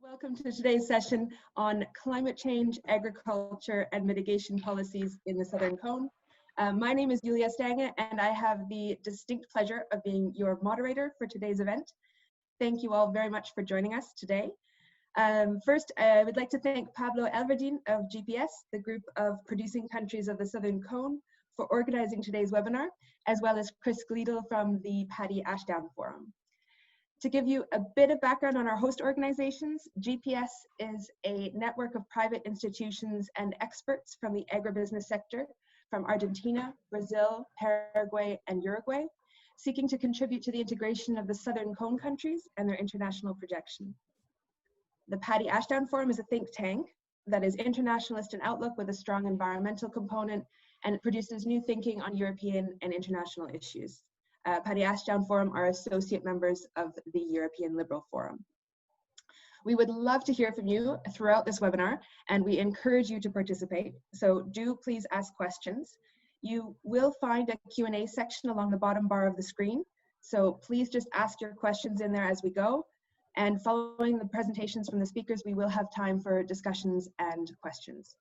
Welcome to today's session on climate change, agriculture, and mitigation policies in the Southern Cone. My name is Julia Stange, and I have the distinct pleasure of being your moderator for today's event. Thank you all very much for joining us today. First, I would like to thank Pablo Alverdin of GPS, the group of producing countries of the Southern Cone, for organizing today's webinar, as well as Chris Gleadle from the Paddy Ashdown Forum. To give you a bit of background on our host organizations, GPS is a network of private institutions and experts from the agribusiness sector from Argentina, Brazil, Paraguay, and Uruguay, seeking to contribute to the integration of the Southern Cone countries and their international projection. The Paddy Ashdown Forum is a think tank that is internationalist in outlook with a strong environmental component and produces new thinking on European and international issues. Paddy Ashdown Forum are associate members of the European Liberal Forum. We would love to hear from you throughout this webinar, and we encourage you to participate. So do please ask questions. You will find a Q&A section along the bottom bar of the screen. So please just ask your questions in there as we go. And following the presentations from the speakers, we will have time for discussions and questions.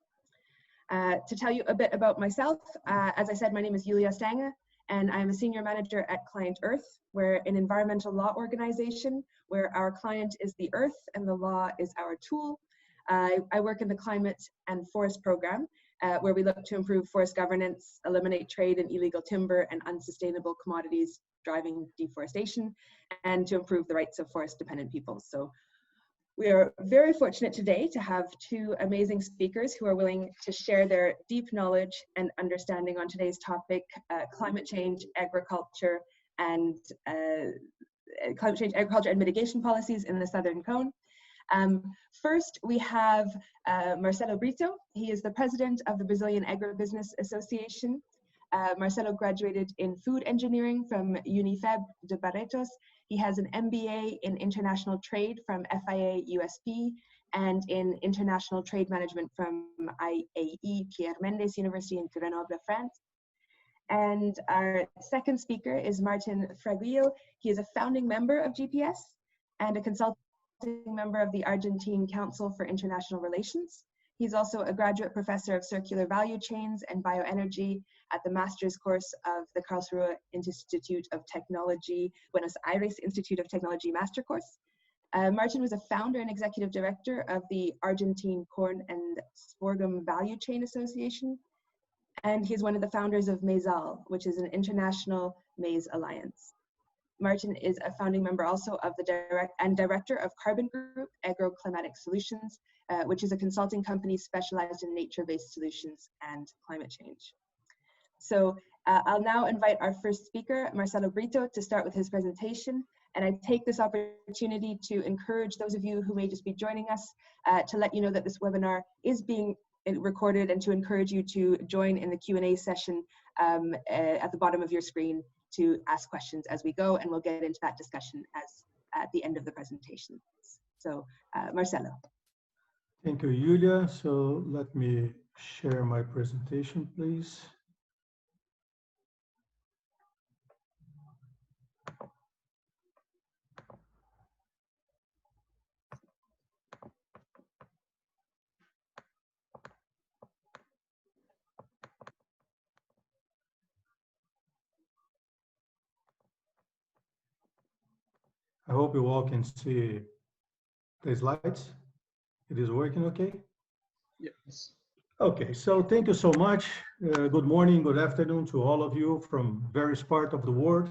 To tell you a bit about myself, as I said, my name is Julia Stange, and I'm a senior manager at Client Earth. We're an environmental law organization where our client is the earth and the law is our tool. I work in the climate and forest program, where we look to improve forest governance, eliminate trade in illegal timber and unsustainable commodities driving deforestation, and to improve the rights of forest-dependent peoples. So we are very fortunate today to have two amazing speakers who are willing to share their deep knowledge and understanding on today's topic, climate change, agriculture, and mitigation policies in the Southern Cone. First, we have Marcelo Brito. He is the president of the Brazilian Agribusiness Association. Marcelo graduated in food engineering from UNIFEB de Barretos. He has an MBA in international trade from FIA USP and in international trade management from IAE Pierre Mendes University in Grenoble, France. And our second speaker is Martin Fraguillo. He is a founding member of GPS and a consulting member of the Argentine Council for International Relations. He's also a graduate professor of circular value chains and bioenergy at the master's course of the Karlsruhe Institute of Technology, Buenos Aires Institute of Technology master course. Martin was a founder and executive director of the Argentine Corn and Sorghum Value Chain Association. And he's one of the founders of MESAL, which is an international maize alliance. Martin is a founding member also of the director of Carbon Group Agroclimatic Solutions, which is a consulting company specialized in nature-based solutions and climate change. So I'll now invite our first speaker, Marcelo Brito, to start with his presentation. And I take this opportunity to encourage those of you who may just be joining us to let you know that this webinar is being recorded and to encourage you to join in the Q&A session at the bottom of your screen to ask questions as we go, and we'll get into that discussion at the end of the presentation. So Marcelo. Thank you, Julia. So let me share my presentation, please. I hope you all can see the slides. It is working okay? Yes. Okay, so thank you so much. Good morning, good afternoon to all of you from various parts of the world.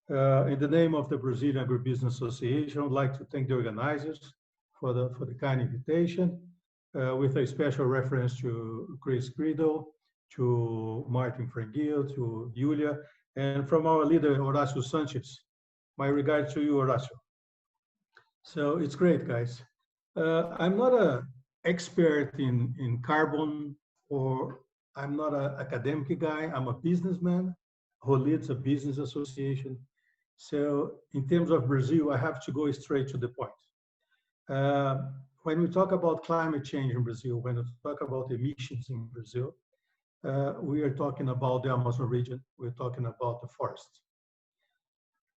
In the name of the Brazilian Agribusiness Association, I'd like to thank the organizers for the kind invitation, with a special reference to Chris Gleadle, to Martin Fraguillo, to Julia, and from our leader, Horacio Sanchez. My regards to you, Horacio. So it's great, guys. I'm not an expert in carbon, or I'm not an academic guy. I'm a businessman who leads a business association. So in terms of Brazil, I have to go straight to the point. When we talk about climate change in Brazil, when we talk about emissions in Brazil, we are talking about the Amazon region. We're talking about the forest.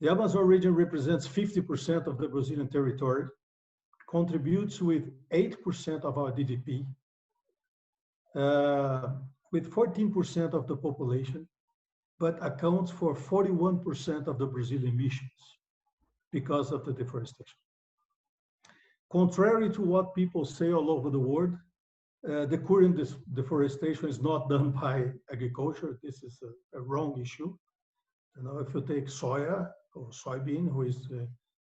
The Amazon region represents 50% of the Brazilian territory, contributes with 8% of our GDP, with 14% of the population, but accounts for 41% of the Brazilian emissions because of the deforestation. Contrary to what people say all over the world, the current deforestation is not done by agriculture. This is a wrong issue. You know, if you take soya or soybean, who is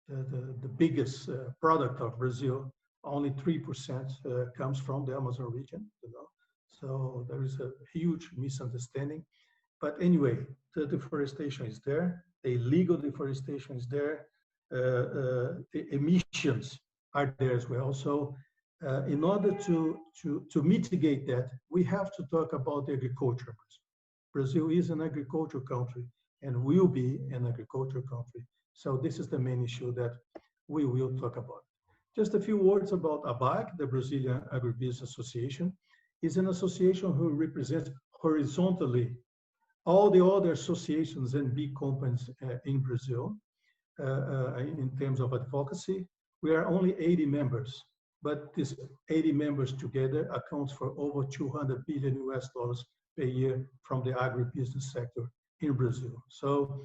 the biggest product of Brazil, only 3% comes from the Amazon region. You know, so there is a huge misunderstanding. But anyway, the deforestation is there. The illegal deforestation is there. The emissions are there as well. So in order to mitigate that, we have to talk about the agriculture. Brazil is an agricultural country and will be an agricultural country. So this is the main issue that we will talk about. Just a few words about ABAG, the Brazilian Agribusiness Association. Is an association who represents horizontally all the other associations and big companies in Brazil in terms of advocacy. We are only 80 members, but these 80 members together accounts for over $200 billion per year from the agribusiness sector in Brazil. So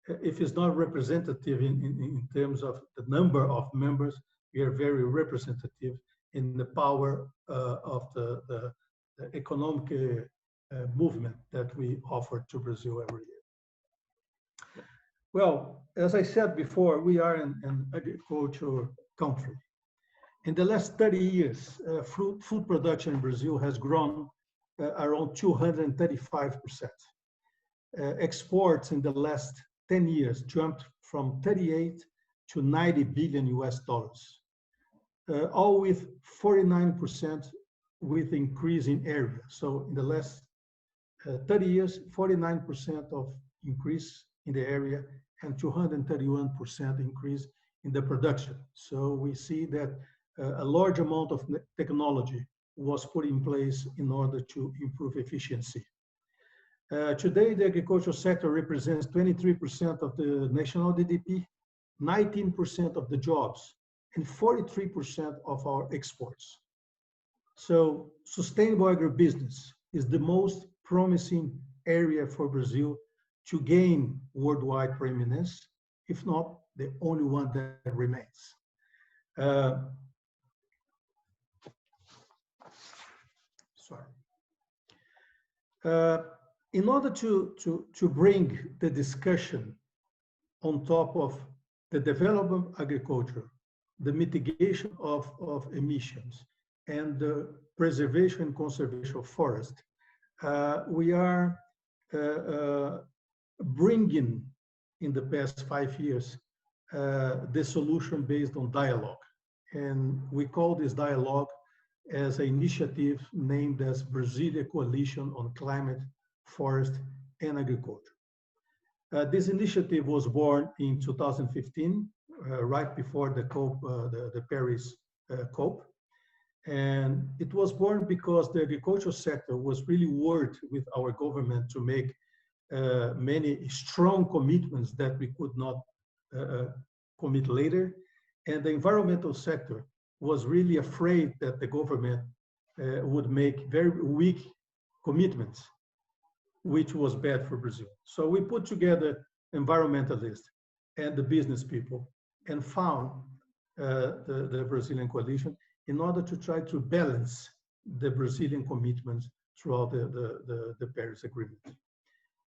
if it's not representative in terms of the number of members, we are very representative in the power of the economic movement that we offer to Brazil every year. Well, as I said before, we are an agricultural country. In the last 30 years, food production in Brazil has grown around 235%. Exports in the last 10 years jumped from 38 to $90 billion, all with 49% with increase in area. So in the last 30 years, 49% of increase in the area and 231% increase in the production. So we see that a large amount of technology was put in place in order to improve efficiency. Today, the agricultural sector represents 23% of the national GDP, 19% of the jobs, and 43% of our exports. So sustainable agribusiness is the most promising area for Brazil to gain worldwide preeminence, if not the only one that remains. In order to bring the discussion on top of the development of agriculture, the mitigation of emissions, and the preservation and conservation of forest, we are bringing in the past 5 years the solution based on dialogue. And we call this dialogue as an initiative named as Brazilian Coalition on Climate, Forest, and Agriculture. This initiative was born in 2015, right before the COP, the Paris COP. And it was born because the agricultural sector was really worried with our government to make many strong commitments that we could not commit later. And the environmental sector was really afraid that the government would make very weak commitments, which was bad for Brazil. So we put together environmentalists and the business people and found the Brazilian coalition in order to try to balance the Brazilian commitments throughout the Paris Agreement.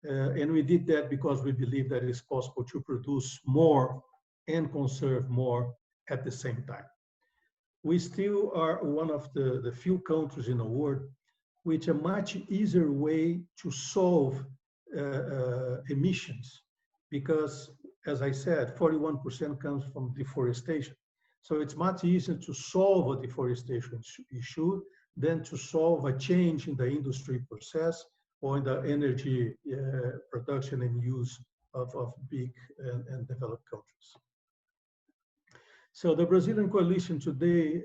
And we did that because we believe that it's possible to produce more and conserve more at the same time. We still are one of the few countries in the world with a much easier way to solve emissions, because, as I said, 41% comes from deforestation. So it's much easier to solve a deforestation issue than to solve a change in the industry process or in the energy production and use of big and developed countries. So the Brazilian coalition today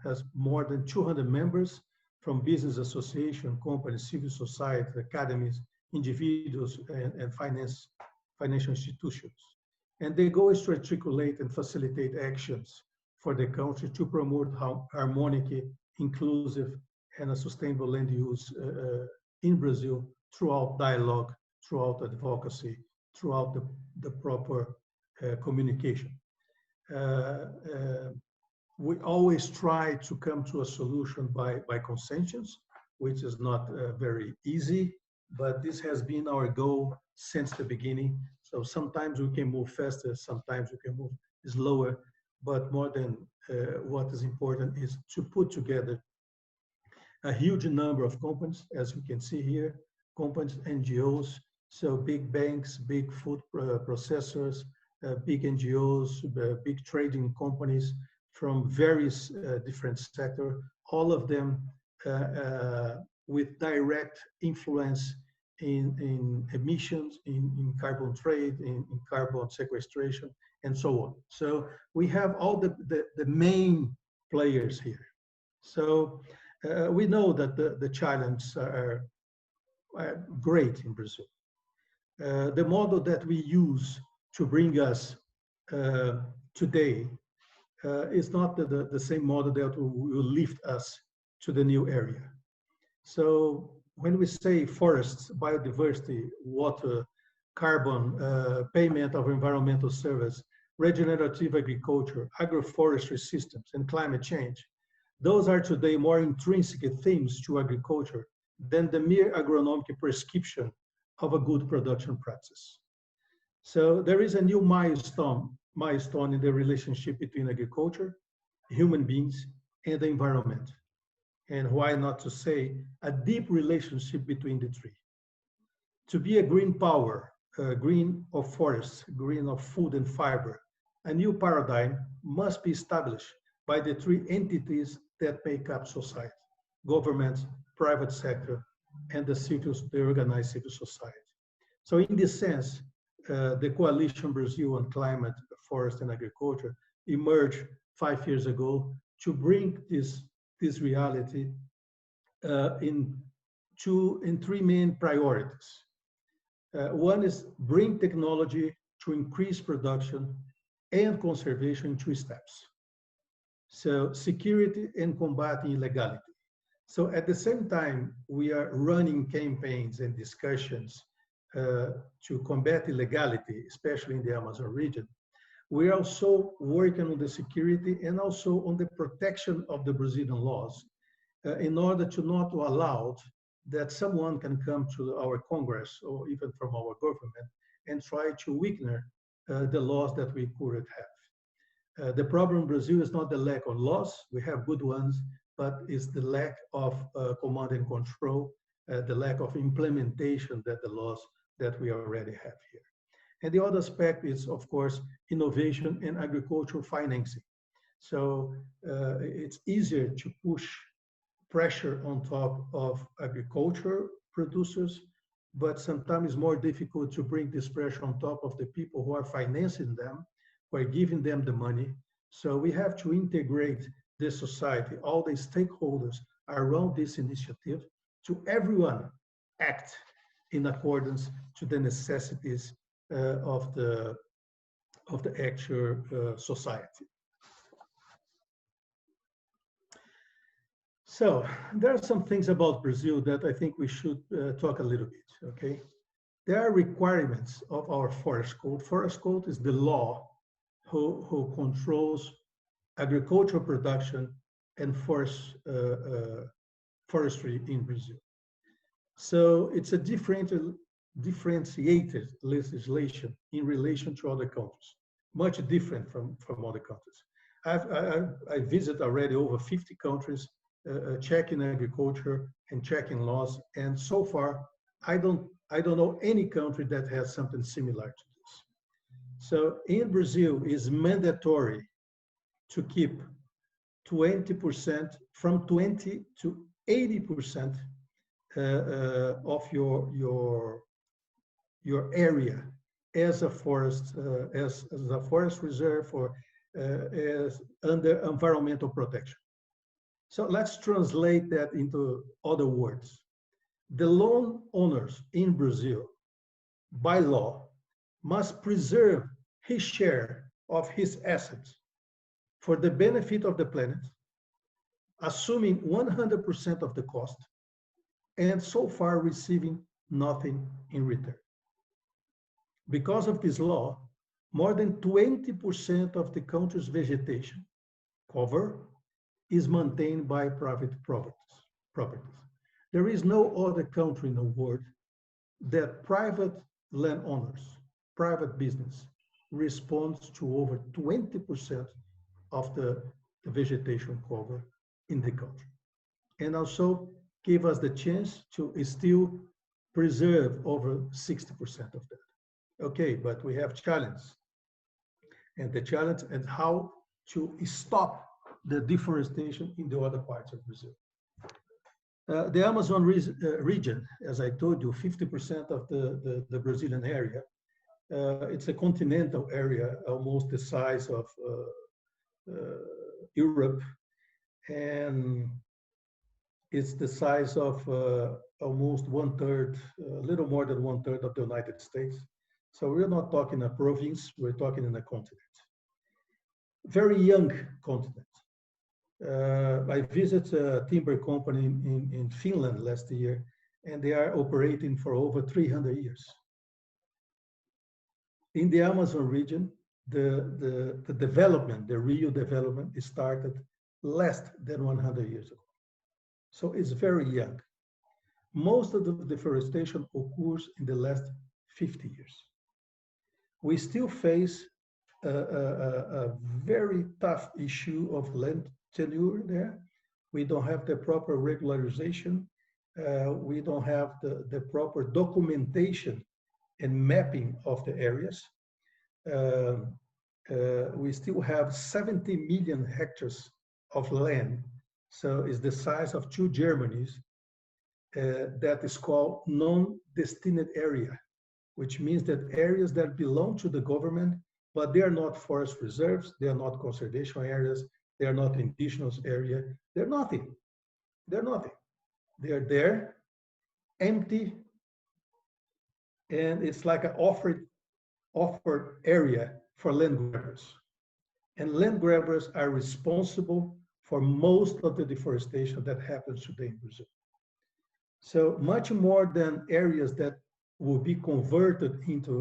has more than 200 members from business association, companies, civil society, academies, individuals, and financial institutions. And their goal is to articulate and facilitate actions for the country to promote harmonic, inclusive, and a sustainable land use in Brazil throughout dialogue, throughout advocacy, throughout the proper communication. We always try to come to a solution by consensus, which is not very easy, but this has been our goal since the beginning. So sometimes we can move faster, sometimes we can move slower, but more than what is important is to put together a huge number of companies, as you can see here, companies, NGOs, so big banks, big food processors, big NGOs, big trading companies from various different sectors, all of them with direct influence in emissions, in carbon trade, in carbon sequestration, and so on. So we have all the main players here. So we know that the challenges are great in Brazil. The model that we use to bring us today is not the same model that will lift us to the new area. So when we say forests, biodiversity, water, carbon, payment of environmental service, regenerative agriculture, agroforestry systems, and climate change, those are today more intrinsic themes to agriculture than the mere agronomic prescription of a good production practice. So there is a new milestone in the relationship between agriculture, human beings, and the environment. And why not to say a deep relationship between the three. To be a green power, green of forests, green of food and fiber, a new paradigm must be established by the three entities that make up society: government, private sector, and the organized civil society. So in this sense, the Coalition Brazil on Climate, Forest, and Agriculture emerged 5 years ago to bring this reality in three main priorities. One is bring technology to increase production and conservation in 2 steps. So security and combating illegality. So at the same time, we are running campaigns and discussions to combat illegality, especially in the Amazon region. We are also working on the security and also on the protection of the Brazilian laws in order to not allow that someone can come to our Congress or even from our government and try to weaken the laws that we could have. The problem in Brazil is not the lack of laws, we have good ones, but it's the lack of command and control, the lack of implementation that the laws that we already have here. And the other aspect is, of course, innovation and agricultural financing. So it's easier to push pressure on top of agriculture producers, but sometimes it's more difficult to bring this pressure on top of the people who are financing them, who are giving them the money. So we have to integrate this society, all the stakeholders around this initiative, to everyone act in accordance to the necessities of the actual society. So there are some things about Brazil that I think we should talk a little bit, okay? There are requirements of our forest code. Forest code is the law who controls agricultural production and forestry in Brazil. So it's a differentiated legislation in relation to other countries, much different from other countries. I visit already over 50 countries, checking agriculture and checking laws, and so far I don't know any country that has something similar to this. So in Brazil, it's mandatory to keep 20%, from 20 to 80% of your area as a forest, as a forest reserve, or as under environmental protection. So let's translate that into other words. The landowners in Brazil, by law, must preserve his share of his assets for the benefit of the planet, assuming 100% of the cost, and so far receiving nothing in return. Because of this law, more than 20% of the country's vegetation cover is maintained by private properties. There is no other country in the world that private landowners, private business, responds to over 20% of the vegetation cover in the country. And also give us the chance to still preserve over 60% of that. Okay, but we have challenge. And the challenge is how to stop the deforestation in the other parts of Brazil. The Amazon region, as I told you, 50% of the Brazilian area, it's a continental area, almost the size of Europe, and it's the size of almost 1/3, a little more than 1/3 of the United States. So we're not talking a province, we're talking in a continent. Very young continent. I visited a timber company in Finland last year, and they are operating for over 300 years. In the Amazon region, the development, the real development, started less than 100 years ago. So it's very young. Most of the deforestation occurs in the last 50 years. We still face a very tough issue of land tenure there. We don't have the proper regularization. We don't have the proper documentation and mapping of the areas. We still have 70 million hectares of land. So it's the size of 2 Germanys. That is called non-destined area, which means that areas that belong to the government, but they are not forest reserves, they are not conservation areas, they are not indigenous area, they're nothing. They're nothing. They are there, empty, and it's like an offered area for land grabbers. And land grabbers are responsible for most of the deforestation that happens today in Brazil. So much more than areas that will be converted into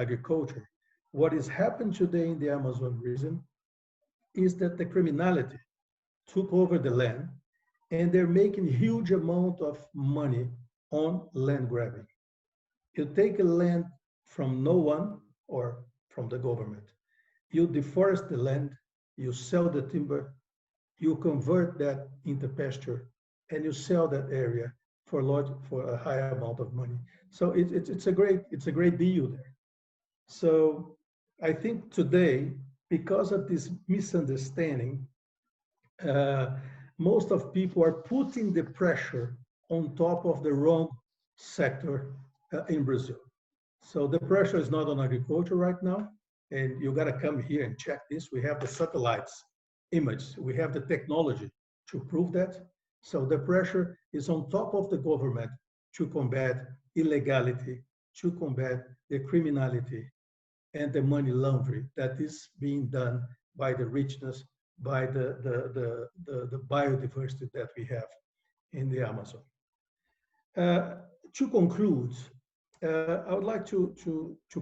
agriculture, what is happening today in the Amazon region is that the criminality took over the land, and they're making huge amount of money on land grabbing. You take a land from no one or from the government. You deforest the land, you sell the timber, you convert that into pasture, and you sell that area for a high amount of money. So it's a great deal there. So I think today, because of this misunderstanding, most of people are putting the pressure on top of the wrong sector in Brazil. So the pressure is not on agriculture right now, and you got to come here and check this. We have the satellites image, we have the technology to prove that. So the pressure is on top of the government to combat illegality, to combat the criminality and the money laundering that is being done by the richness, by the biodiversity that we have in the Amazon. To conclude, I would like to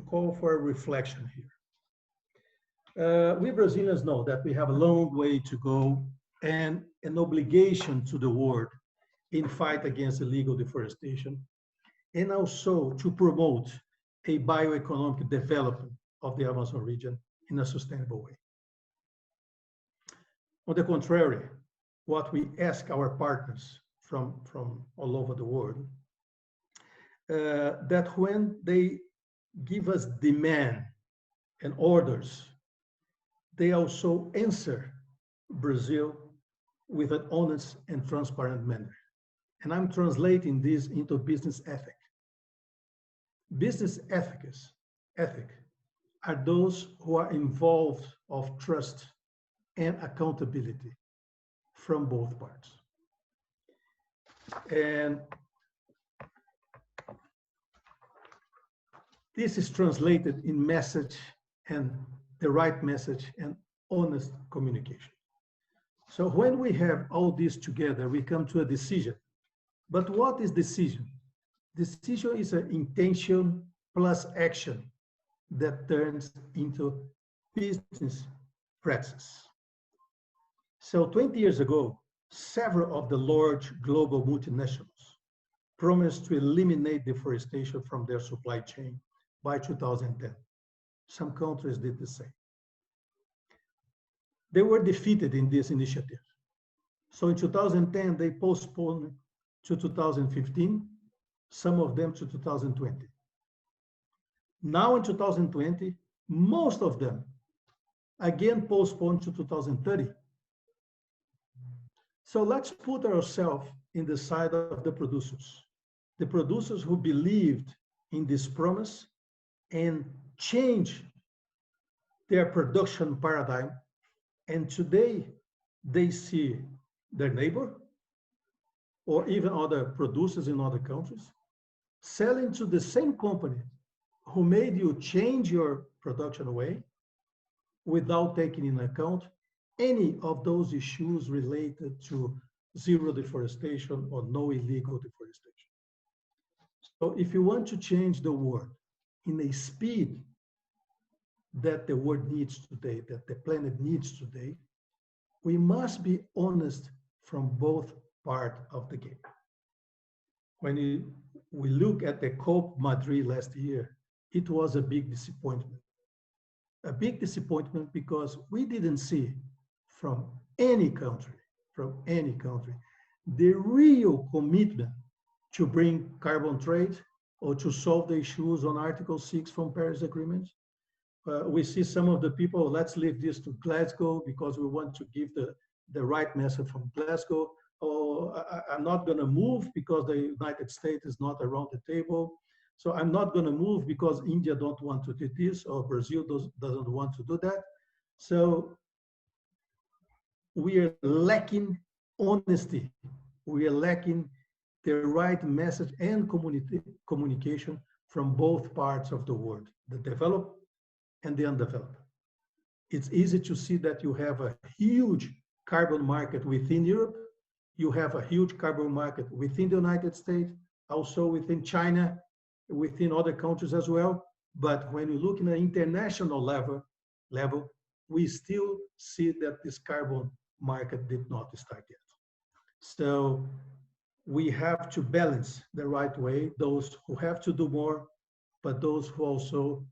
call for a reflection here. We Brazilians know that we have a long way to go and an obligation to the world in fight against illegal deforestation, and also to promote a bioeconomic development of the Amazon region in a sustainable way. On the contrary, what we ask our partners from all over the world, that when they give us demand and orders, they also answer Brazil with an honest and transparent manner. And I'm translating this into business ethic. Business ethic are those who are involved of trust and accountability from both parts. And this is translated in message, and the right message and honest communication. So when we have all this together, we come to a decision. But what is decision? Decision is an intention plus action that turns into business practice. So 20 years ago, several of the large global multinationals promised to eliminate deforestation from their supply chain by 2010. Some countries did the same. They were defeated in this initiative. So in 2010, they postponed to 2015, some of them to 2020. Now in 2020, most of them again postponed to 2030. So let's put ourselves in the side of the producers who believed in this promise and changed their production paradigm. And today they see their neighbor or even other producers in other countries selling to the same company who made you change your production way without taking into account any of those issues related to zero deforestation or no illegal deforestation. So if you want to change the world in a speed that the world needs today, that the planet needs today, we must be honest from both parts of the game. When we look at the COP Madrid last year, it was a big disappointment. A big disappointment because we didn't see from any country, the real commitment to bring carbon trade or to solve the issues on Article 6 from Paris Agreement. We see some of the people, let's leave this to Glasgow because we want to give the right message from Glasgow. Or I'm not going to move because the United States is not around the table. So I'm not going to move because India don't want to do this or Brazil doesn't want to do that. So we are lacking honesty. We are lacking the right message and communication from both parts of the world, the developed and the undeveloped. It's easy to see that you have a huge carbon market within Europe. You have a huge carbon market within the United States, also within China, within other countries as well. But when you look in an international level, we still see that this carbon market did not start yet. So we have to balance the right way, those who have to do more, but those who also,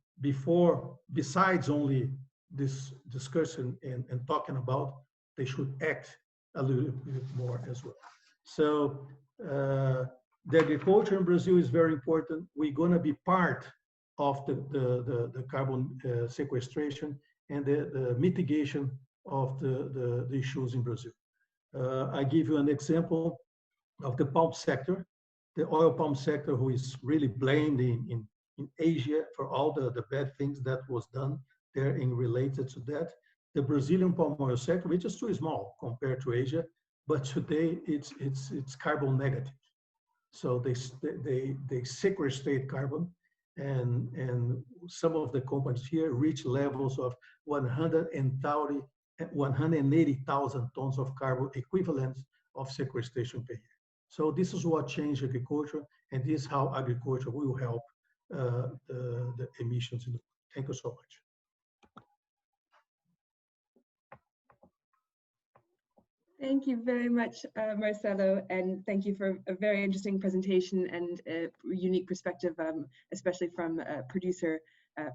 besides only this discussion and talking about, they should act a little bit more as well. So the agriculture in Brazil is very important. We're going to be part of the carbon sequestration and the mitigation of the issues in Brazil. I give you an example of the palm sector, the oil palm sector, who is really blamed in Asia for all the bad things that was done there in related to that. The Brazilian palm oil sector, which is too small compared to Asia, but today it's carbon negative. So they sequestrate carbon, and some of the companies here reach levels of 180,000 tons of carbon equivalent of sequestration per year. So this is what changed agriculture, and this is how agriculture will help the emissions. Thank you so much. Thank you very much, Marcelo, and thank you for a very interesting presentation and a unique perspective, especially from a producer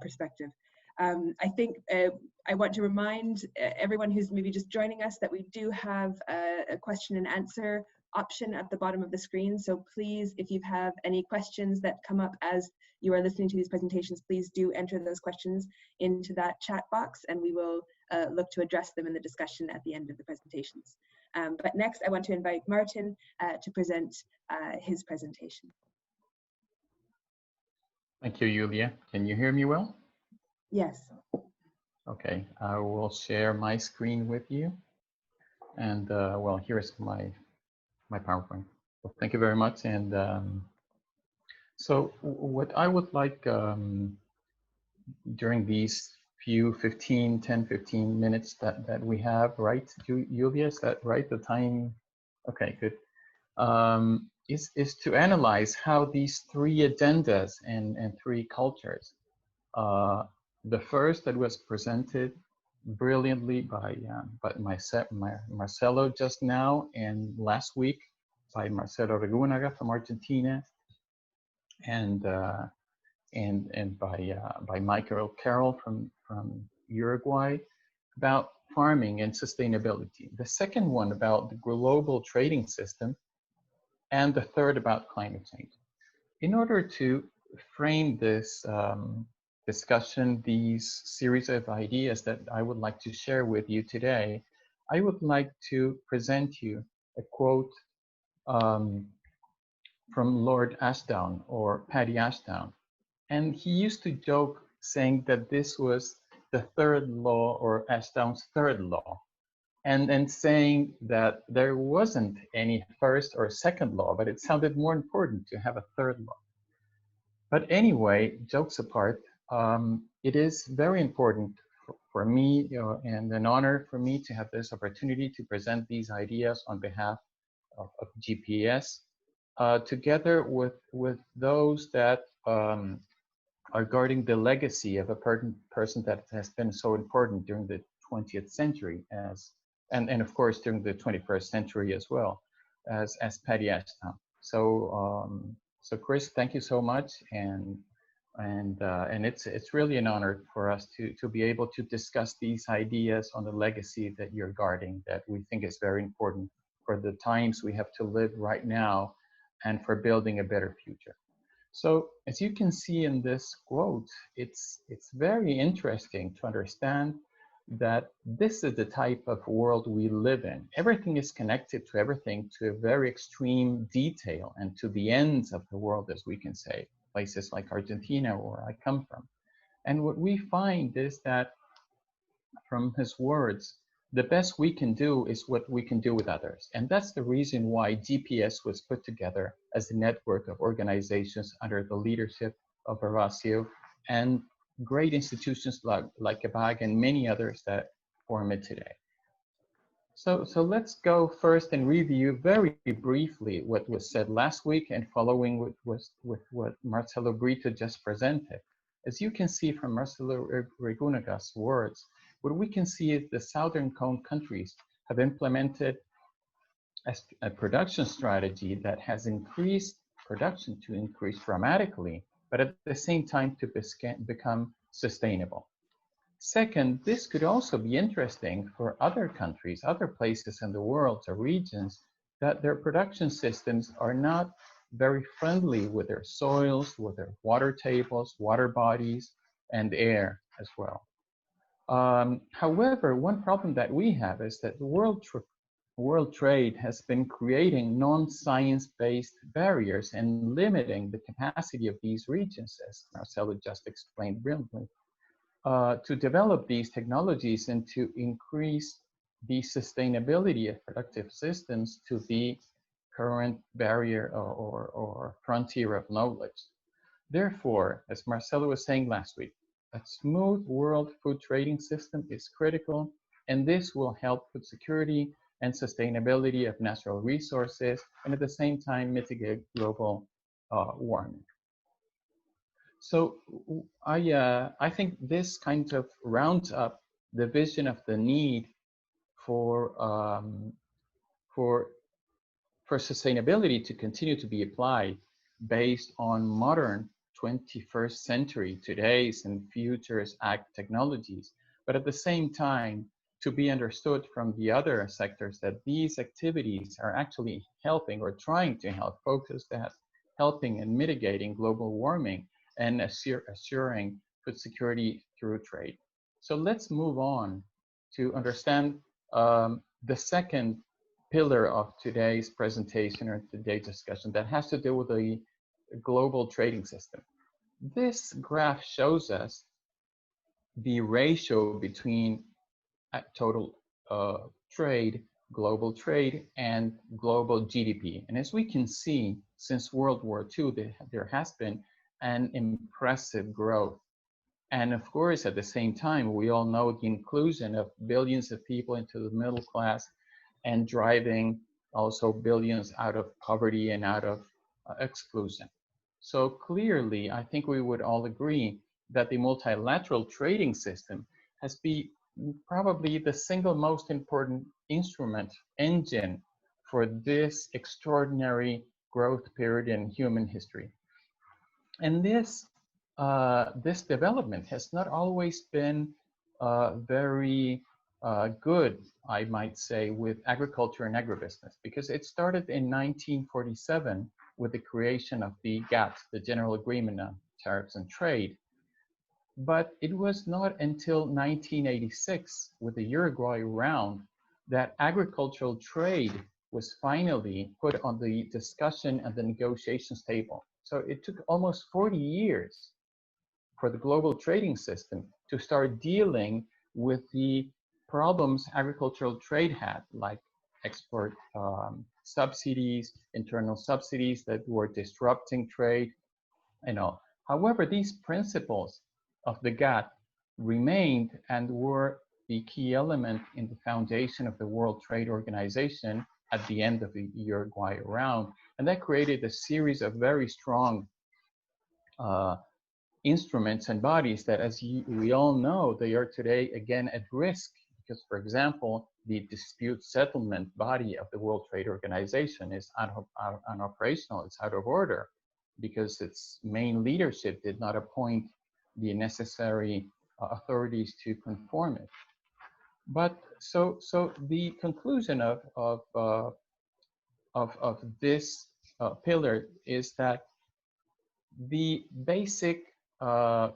perspective. I think I want to remind everyone who's maybe just joining us that we do have a question and answer option at the bottom of the screen. So please, if you have any questions that come up as you are listening to these presentations, please do enter those questions into that chat box, and we will look to address them in the discussion at the end of the presentations. But next, I want to invite Martin to present his presentation. Thank you, Julia. Can you hear me well? Yes. Okay, I will share my screen with you. And well, here's my PowerPoint. Well, thank you very much. And so what I would like during these few 10, 15 minutes that we have, right? Julia, is that right? The time? Okay, good. Is to analyze how these three agendas and three cultures, the first that was presented brilliantly by Marcelo just now, and last week by Marcelo Brito from Argentina, and by Michael Carroll from Uruguay, about farming and sustainability. The second one about the global trading system, and the third about climate change. In order to frame this discussion, these series of ideas that I would like to share with you today, I would like to present you a quote from Lord Ashdown, or Paddy Ashdown. And he used to joke saying that this was the third law, or Ashdown's third law, and saying that there wasn't any first or second law, but it sounded more important to have a third law. But anyway, jokes apart, it is very important for me, and an honor for me to have this opportunity to present these ideas on behalf of GPS, together with those that are guarding the legacy of a person that has been so important during the 20th century, and of course during the 21st century as well, as Paddy Ashdown. So Chris, thank you so much, and it's really an honor for us to be able to discuss these ideas on the legacy that you're guarding, that we think is very important for the times we have to live right now, and for building a better future. So as you can see in this quote, it's very interesting to understand that this is the type of world we live in. Everything is connected to everything, to a very extreme detail, and to the ends of the world, as we can say, places like Argentina, where I come from. And what we find is that, from his words, the best we can do is what we can do with others. And that's the reason why GPS was put together as a network of organizations under the leadership of Horacio, and great institutions like ABAG and many others that form it today. So let's go first and review very briefly what was said last week, and following with what Marcelo Brito just presented. As you can see from Marcelo Brito's words, what we can see is the Southern Cone countries have implemented a production strategy that has increased production to increase dramatically, but at the same time to become sustainable. Second, this could also be interesting for other countries, other places in the world or regions, that their production systems are not very friendly with their soils, with their water tables, water bodies, and air as well. However, one problem that we have is that the world trade has been creating non-science-based barriers and limiting the capacity of these regions, as Marcelo just explained brilliantly, to develop these technologies and to increase the sustainability of productive systems to the current barrier or frontier of knowledge. Therefore, as Marcelo was saying last week, a smooth world food trading system is critical, and this will help food security and sustainability of natural resources, and at the same time mitigate global warming. So I think this kind of rounds up the vision of the need for sustainability to continue to be applied based on modern 21st century, today's and futures ag technologies, but at the same time to be understood from the other sectors that these activities are actually helping, or trying to help, focused at helping and mitigating global warming and assuring food security through trade. So let's move on to understand the second pillar of today's presentation, or today's discussion, that has to do with the global trading system. This graph shows us the ratio between total trade, global trade, and global GDP. And as we can see, since World War II, there has been an impressive growth And of course, at the same time, we all know the inclusion of billions of people into the middle class and driving also billions out of poverty and out of exclusion. So clearly, I think we would all agree that the multilateral trading system has been probably the single most important instrument, engine for this extraordinary growth period in human history. And this development has not always been very good, I might say, with agriculture and agribusiness, because it started in 1947 with the creation of the GATT, the General Agreement on Tariffs and Trade. But it was not until 1986, with the Uruguay round, that agricultural trade was finally put on the discussion and the negotiations table. So it took almost 40 years for the global trading system to start dealing with the problems agricultural trade had, like export subsidies, internal subsidies that were disrupting trade, and all. However, these principles of the GATT remained and were the key element in the foundation of the World Trade Organization at the end of the Uruguay round. And that created a series of very strong instruments and bodies that, as we all know, they are today again at risk because, for example, the dispute settlement body of the World Trade Organization is unoperational, it's out of order because its main leadership did not appoint the necessary authorities to conform it. But so the conclusion of this pillar is that the basic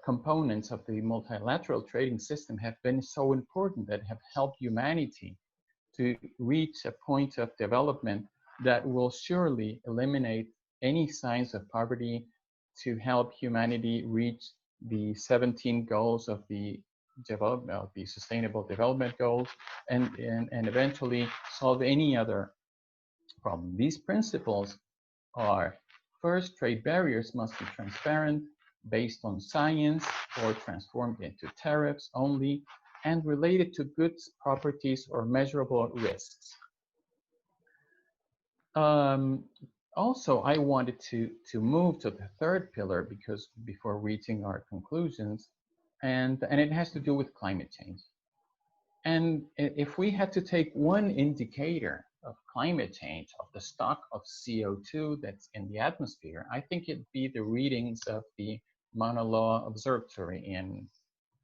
components of the multilateral trading system have been so important that have helped humanity to reach a point of development that will surely eliminate any signs of poverty, to help humanity reach the 17 goals of the development of the Sustainable Development Goals, and eventually solve any other problem. These principles are: first, trade barriers must be transparent, based on science, or transformed into tariffs only, and related to goods, properties, or measurable risks. Also, I wanted to move to the third pillar because before reaching our conclusions, and it has to do with climate change. And if we had to take one indicator of climate change, of the stock of CO2 that's in the atmosphere, I think it'd be the readings of the Mauna Loa Observatory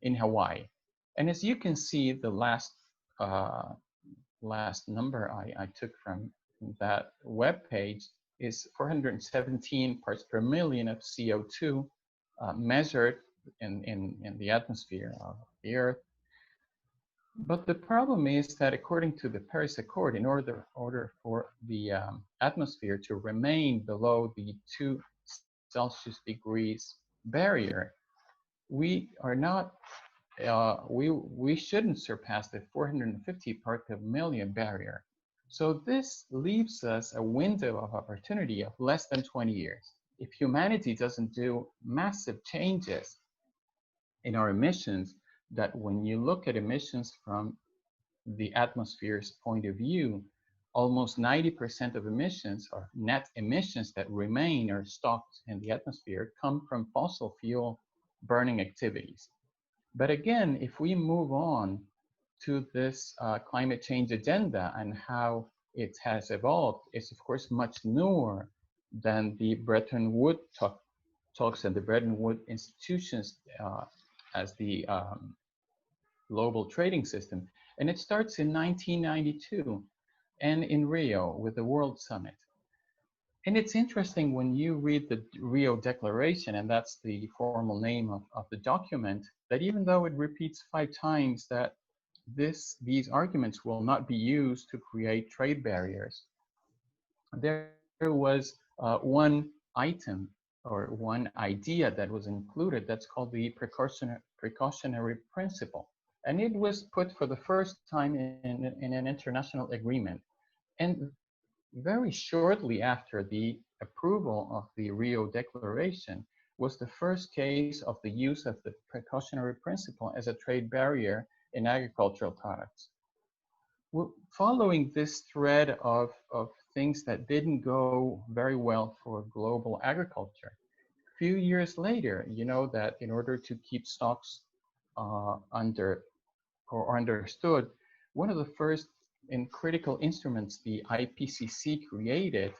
in Hawaii. And as you can see, the last number I took from that web page is 417 parts per million of CO2 measured in the atmosphere of the Earth. But the problem is that according to the Paris Accord, in order for the atmosphere to remain below the 2 Celsius degrees barrier, we are not, we shouldn't surpass the 450 part per million barrier. So this leaves us a window of opportunity of less than 20 years. If humanity doesn't do massive changes in our emissions, that when you look at emissions from the atmosphere's point of view, almost 90% of emissions, or net emissions that remain or stocked in the atmosphere, come from fossil fuel burning activities. But again, if we move on to this climate change agenda and how it has evolved, it's of course much newer than the Bretton Woods talks and the Bretton Woods institutions as the global trading system. And it starts in 1992 and in Rio with the World Summit. And it's interesting when you read the Rio Declaration, and that's the formal name of the document, that even though it repeats 5 times that these arguments will not be used to create trade barriers, there was one item or one idea that was included that's called the precautionary principle. And it was put for the first time in an international agreement. And very shortly after the approval of the Rio Declaration, was the first case of the use of the precautionary principle as a trade barrier in agricultural products. Following this thread of things that didn't go very well for global agriculture, a few years later, you know that in order to keep stocks understood, one of the first and critical instruments the IPCC created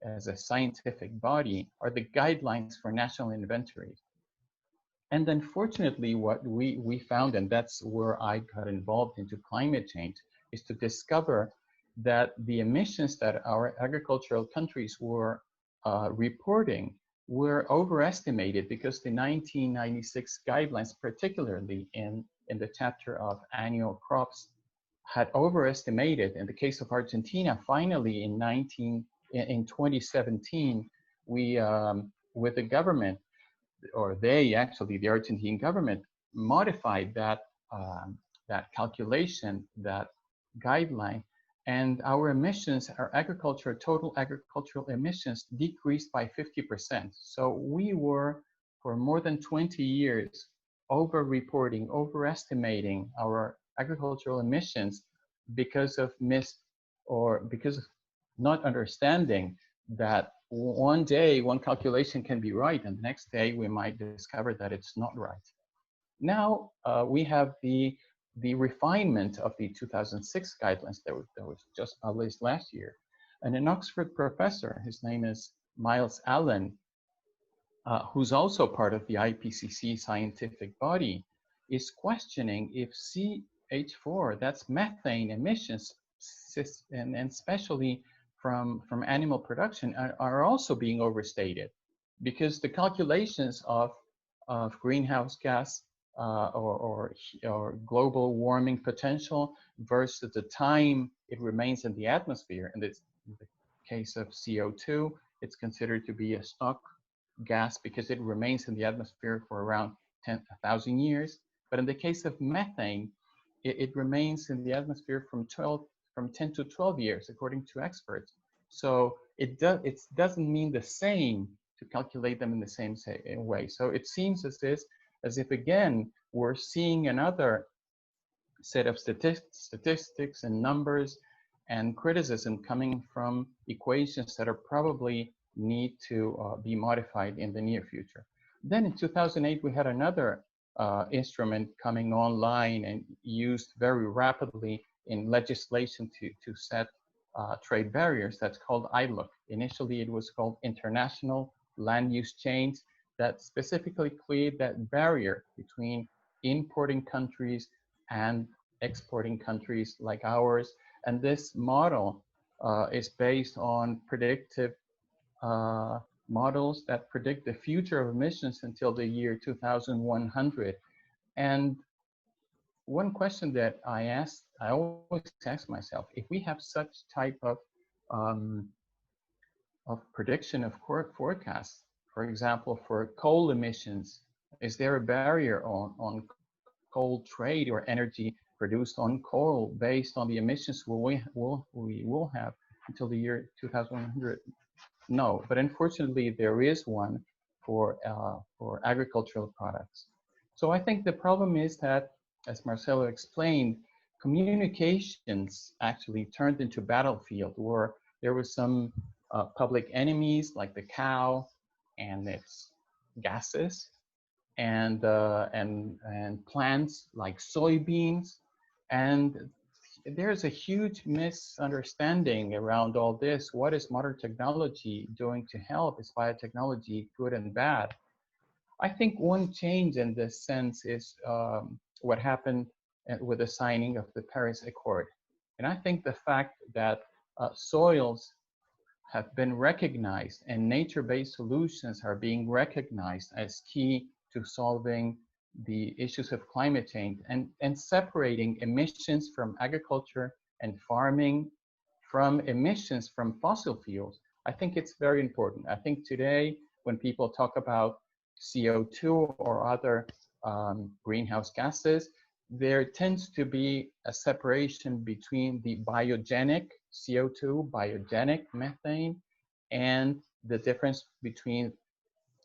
as a scientific body are the guidelines for national inventories. And unfortunately, what we found, and that's where I got involved into climate change, is to discover that the emissions that our agricultural countries were reporting were overestimated, because the 1996 guidelines, particularly in the chapter of annual crops, had overestimated. In the case of Argentina, finally in 2017, we, with the government, or they actually, the Argentine government, modified that, that calculation, that guideline, and our emissions, our total agricultural emissions decreased by 50%. So we were, for more than 20 years, over-reporting, overestimating our agricultural emissions because of because of not understanding that one day one calculation can be right, and the next day we might discover that it's not right. Now we have the refinement of the 2006 guidelines that was just published last year. And an Oxford professor, his name is Miles Allen, who's also part of the IPCC scientific body, is questioning if CH4, that's methane emissions, and especially from animal production, are also being overstated, because the calculations of greenhouse gas or global warming potential versus the time it remains in the atmosphere. In the case of CO2, it's considered to be a stock gas because it remains in the atmosphere for around 10,000 years. But in the case of methane, it remains in the atmosphere from 10 to 12 years, according to experts. So it doesn't mean the same to calculate them in the same way. So it seems as if again, we're seeing another set of statistics and numbers and criticism coming from equations that are probably need to be modified in the near future. Then in 2008, we had another instrument coming online and used very rapidly in legislation to set trade barriers. That's called ILUC. Initially, it was called International Land-Use Change, that specifically cleared that barrier between importing countries and exporting countries like ours. And this model is based on predictive models that predict the future of emissions until the year 2100. And one question that I always ask myself, if we have such type of prediction of forecasts, for example, for coal emissions, is there a barrier on coal trade or energy produced on coal based on the emissions we will have until the year 2100? No, but unfortunately there is one for agricultural products. So I think the problem is that, as Marcelo explained, communications actually turned into battlefield where there was some public enemies like the cow and its gases, and plants like soybeans, and there's a huge misunderstanding around all this. What is modern technology doing to help? Is biotechnology good and bad? I think one change in this sense is what happened with the signing of the Paris Accord. And I think the fact that soils have been recognized and nature-based solutions are being recognized as key to solving the issues of climate change and separating emissions from agriculture and farming from emissions from fossil fuels. I think it's very important. I think today when people talk about CO2 or other greenhouse gases, there tends to be a separation between the biogenic CO2, biogenic methane, and the difference between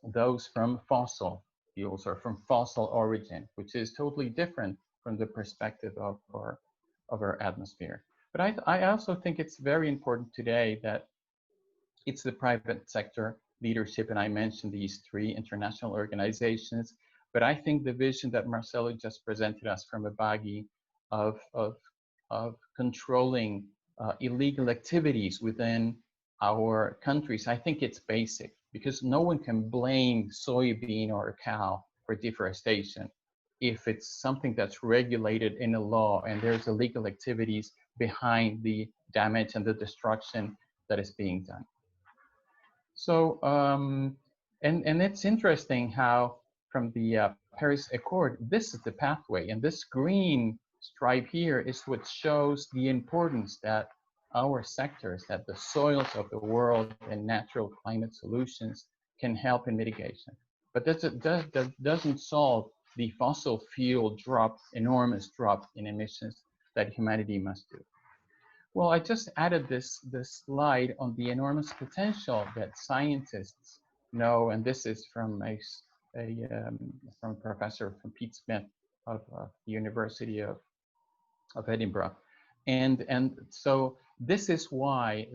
those from fossil fuels or from fossil origin, which is totally different from the perspective of our atmosphere. But I also think it's very important today that it's the private sector leadership, and I mentioned these three international organizations, but I think the vision that Marcelo just presented us from Abagi of controlling illegal activities within our countries, I think it's basic, because no one can blame soybean or a cow for deforestation if it's something that's regulated in a law and there's illegal activities behind the damage and the destruction that is being done. So, and it's interesting how from the Paris Accord, this is the pathway, and this green stripe here is what shows the importance that our sectors, that the soils of the world and natural climate solutions can help in mitigation. But that doesn't solve the fossil fuel enormous drop in emissions that humanity must do. Well, I just added this slide on the enormous potential that scientists know, and this is from from a professor from Pete Smith of the University of Edinburgh, and so this is why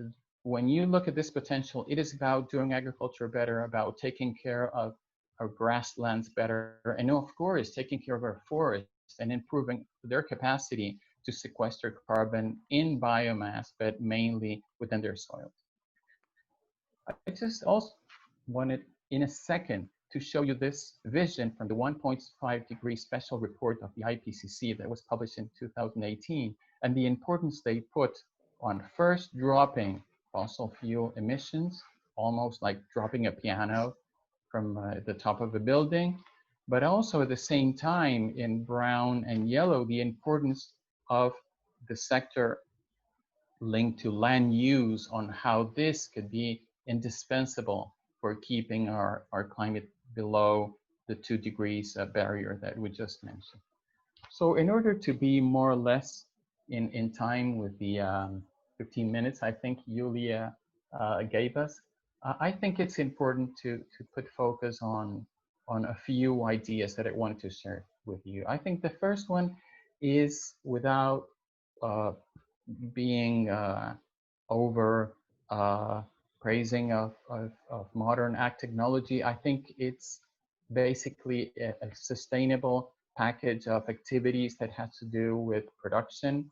when you look at this potential, it is about doing agriculture better, about taking care of our grasslands better, and of course taking care of our forests and improving their capacity to sequester carbon in biomass, but mainly within their soils. I just also wanted in a second to show you this vision from the 1.5 degree special report of the IPCC that was published in 2018, and the importance they put on first dropping fossil fuel emissions, almost like dropping a piano from the top of a building, but also at the same time in brown and yellow, the importance of the sector linked to land use on how this could be indispensable for keeping our climate below the 2 degrees barrier that we just mentioned. So in order to be more or less in time with the 15 minutes I think Julia gave us, I think it's important to put focus on a few ideas that I wanted to share with you. I think the first one is, without being over praising of modern ag technology, I think it's basically a sustainable package of activities that has to do with production.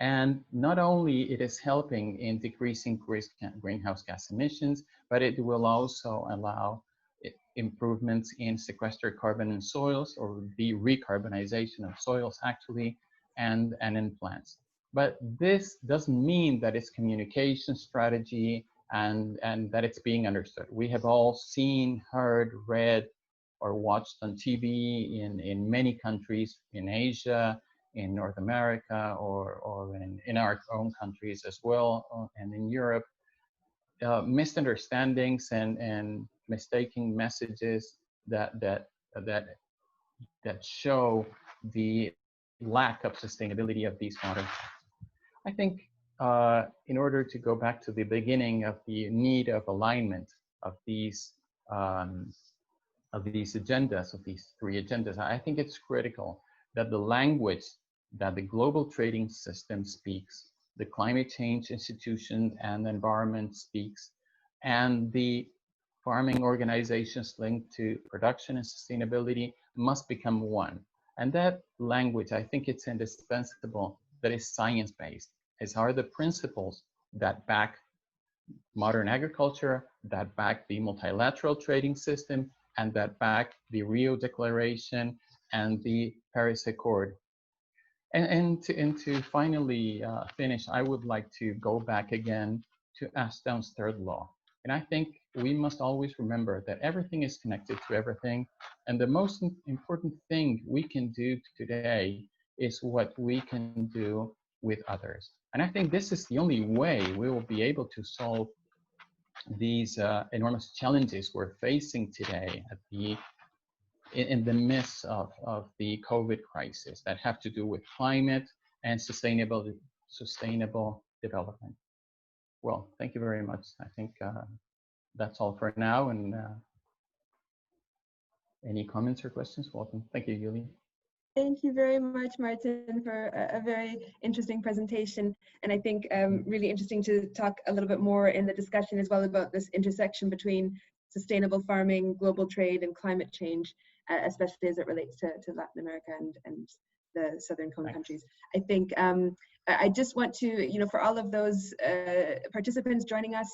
And not only it is helping in decreasing greenhouse gas emissions, but it will also allow improvements in sequestered carbon in soils, or the recarbonization of soils actually, and in plants. But this doesn't mean that it's communication strategy and that it's being understood. We have all seen, heard, read, or watched on TV in many countries in Asia, in North America, or in our own countries as well, and in Europe, misunderstandings and mistaking messages that show the lack of sustainability of these modern. I think in order to go back to the beginning of the need of alignment of these agendas, of these three agendas, I think it's critical that the language that the global trading system speaks, the climate change institution and the environment speaks, and the farming organizations linked to production and sustainability must become one. And that language, I think it's indispensable, that is science-based. As are the principles that back modern agriculture, that back the multilateral trading system, and that back the Rio Declaration and the Paris Accord. And to finally finish, I would like to go back again to Ashdown's third law. And I think we must always remember that everything is connected to everything. And the most important thing we can do today is what we can do with others. And I think this is the only way we will be able to solve these enormous challenges we're facing today in the midst of the COVID crisis that have to do with climate and sustainable development. Well, thank you very much. I think that's all for now, and Any comments or questions? Welcome. Thank you, Julie. Thank you very much, Martin, for a very interesting presentation. And I think really interesting to talk a little bit more in the discussion as well about this intersection between sustainable farming, global trade, and climate change, especially as it relates to Latin America and the Southern Cone countries. I think I just want to, for all of those participants joining us,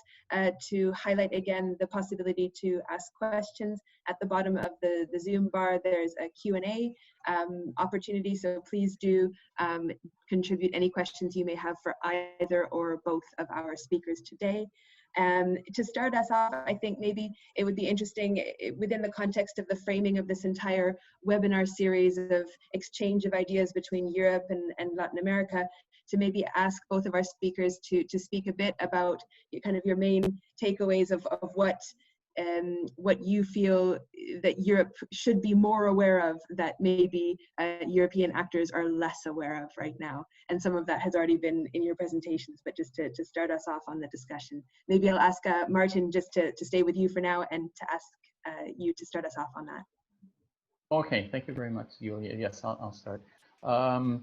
to highlight again the possibility to ask questions. At the bottom of the Zoom bar, there's a Q&A opportunity, so please do contribute any questions you may have for either or both of our speakers today. To start us off, I think maybe it would be interesting within the context of the framing of this entire webinar series of exchange of ideas between Europe and Latin America, to maybe ask both of our speakers to speak a bit about kind of your main takeaways of what you feel that Europe should be more aware of that maybe European actors are less aware of right now. And some of that has already been in your presentations, but just to start us off on the discussion. Maybe I'll ask Martin just to stay with you for now and to ask you to start us off on that. Okay, thank you very much, Julia. Yes, I'll start. I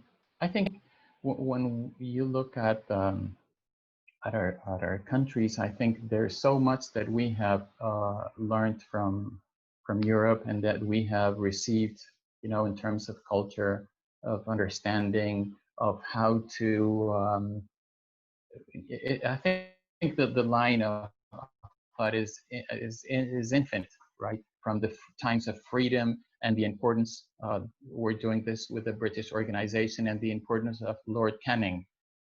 think when you look at other countries, I think there's so much that we have learned from Europe and that we have received, in terms of culture, of understanding, of how to. I think that the line of thought is infinite, right? From the times of freedom and the importance. We're doing this with a British organization, and the importance of Lord Canning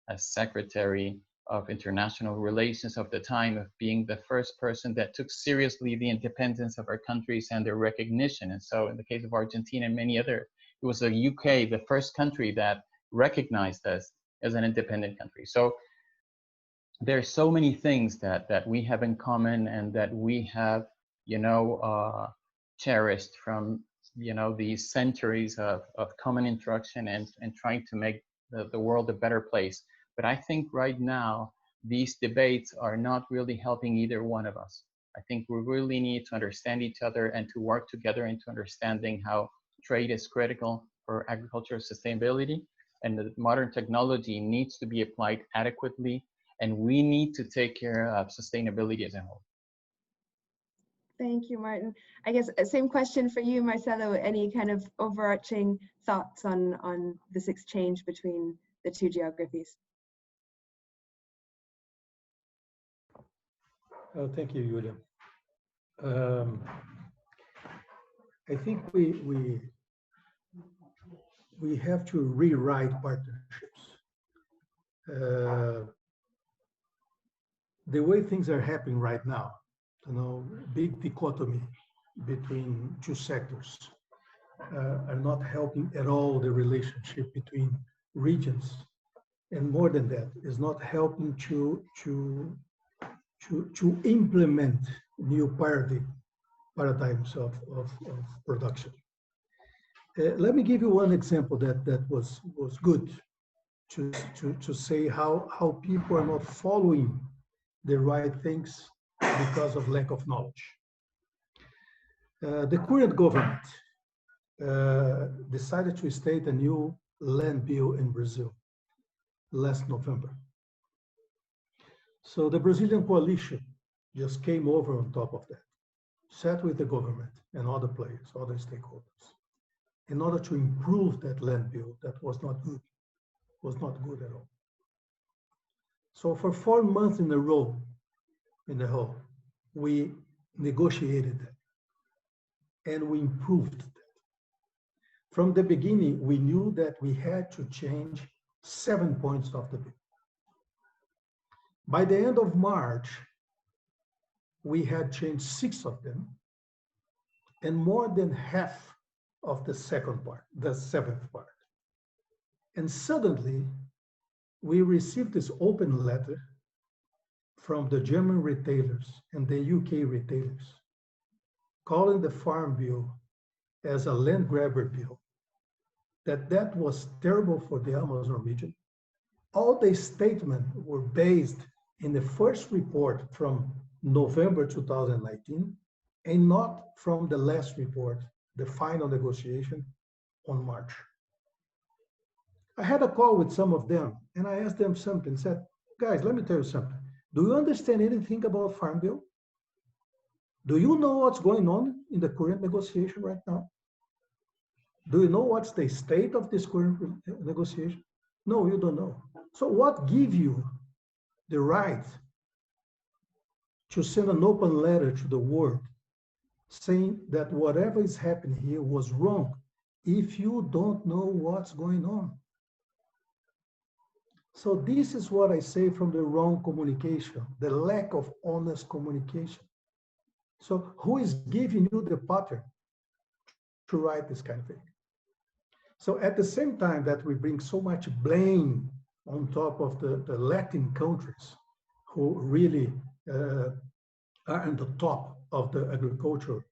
as Secretary of International Relations of the time, of being the first person that took seriously the independence of our countries and their recognition. And so in the case of Argentina and many other, it was the UK, the first country that recognized us as an independent country. So there are so many things that we have in common and that we have, cherished from, these centuries of common interaction and trying to make the world a better place. But I think right now, these debates are not really helping either one of us. I think we really need to understand each other and to work together into understanding how trade is critical for agricultural sustainability, and the modern technology needs to be applied adequately, and we need to take care of sustainability as a whole. Thank you, Martin. I guess same question for you, Marcelo. Any kind of overarching thoughts on this exchange between the two geographies? Thank you, Julia. I think we have to rewrite partnerships. The way things are happening right now, big dichotomy between two sectors are not helping at all the relationship between regions, and more than that, is not helping to implement new paradigms of production. Let me give you one example that was good to say how people are not following the right things because of lack of knowledge. The current government decided to state a new land bill in Brazil last November. So the Brazilian coalition just came over on top of that, sat with the government and other players, other stakeholders, in order to improve that land bill that was not good at all. So for 4 months in a row, we negotiated that and we improved that. From the beginning, we knew that we had to change 7 points of the bill. By the end of March, we had changed 6 of them and more than half of the second part, the 7th part. And suddenly, we received this open letter from the German retailers and the UK retailers, calling the Farm Bill as a land grabber bill, that was terrible for the Amazon region. All the statements were based in the first report from November 2019 and not from the last report the final negotiation on March. I had a call with some of them and I asked them something, said, guys, let me tell you something. Do you understand anything about Farm Bill? Do you know what's going on in the current negotiation right now? Do you know what's the state of this current negotiation? No, you don't know. So what gives you the right to send an open letter to the world saying that whatever is happening here was wrong if you don't know what's going on? So this is what I say from the wrong communication, the lack of honest communication. So who is giving you the pattern to write this kind of thing? So at the same time that we bring so much blame on top of the Latin countries who really are on the top of the agricultural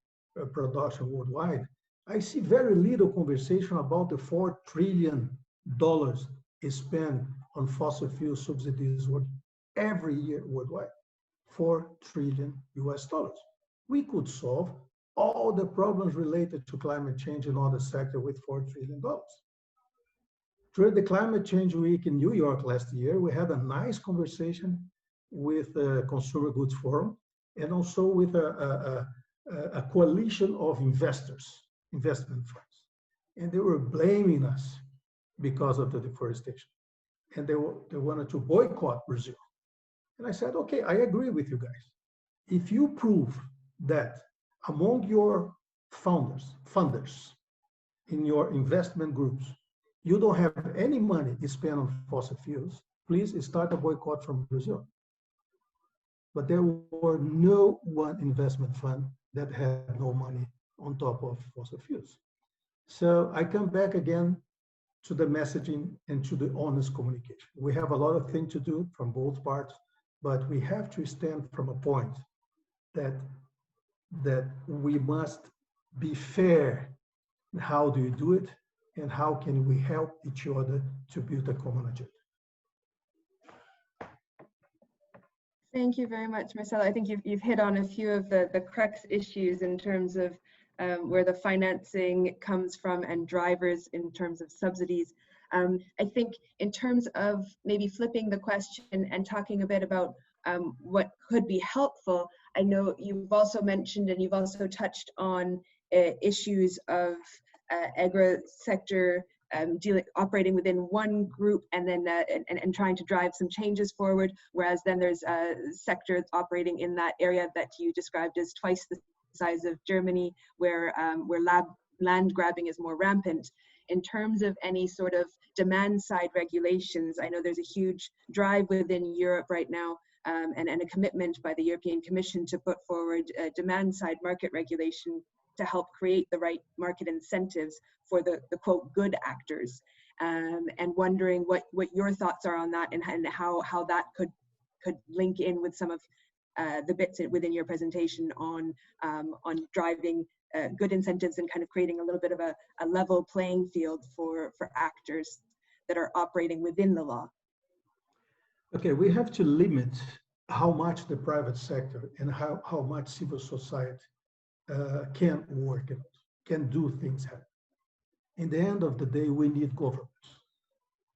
production worldwide, I see very little conversation about the $4 trillion spent on fossil fuel subsidies every year worldwide. $4 trillion. We could solve all the problems related to climate change in other sectors with $4 trillion. During the Climate Change Week in New York last year, we had a nice conversation with the Consumer Goods Forum and also with a coalition of investors, investment funds. And they were blaming us because of the deforestation. And they wanted to boycott Brazil. And I said, okay, I agree with you guys. If you prove that among your funders in your investment groups, you don't have any money spent on fossil fuels, please start a boycott from Brazil. But there were no one investment fund that had no money on top of fossil fuels. So I come back again to the messaging and to the honest communication. We have a lot of things to do from both parts, but we have to stand from a point that we must be fair. How do you do it? And how can we help each other to build a common agenda? Thank you very much, Marcelo. I think you've hit on a few of the crux issues in terms of where the financing comes from and drivers in terms of subsidies. I think in terms of maybe flipping the question and talking a bit about what could be helpful, I know you've also mentioned and you've also touched on issues of agri sector operating within one group and then and trying to drive some changes forward, whereas then there's sectors operating in that area that you described as twice the size of Germany, where land grabbing is more rampant. In terms of any sort of demand side regulations, I know there's a huge drive within Europe right now and a commitment by the European Commission to put forward demand side market regulation to help create the right market incentives for the quote good actors, and wondering what your thoughts are on that and how that could link in with some of the bits within your presentation on driving good incentives and kind of creating a little bit of a level playing field for actors that are operating within the law. Okay, we have to limit how much the private sector and how much civil society can work and can do things happen. In the end of the day, we need governments.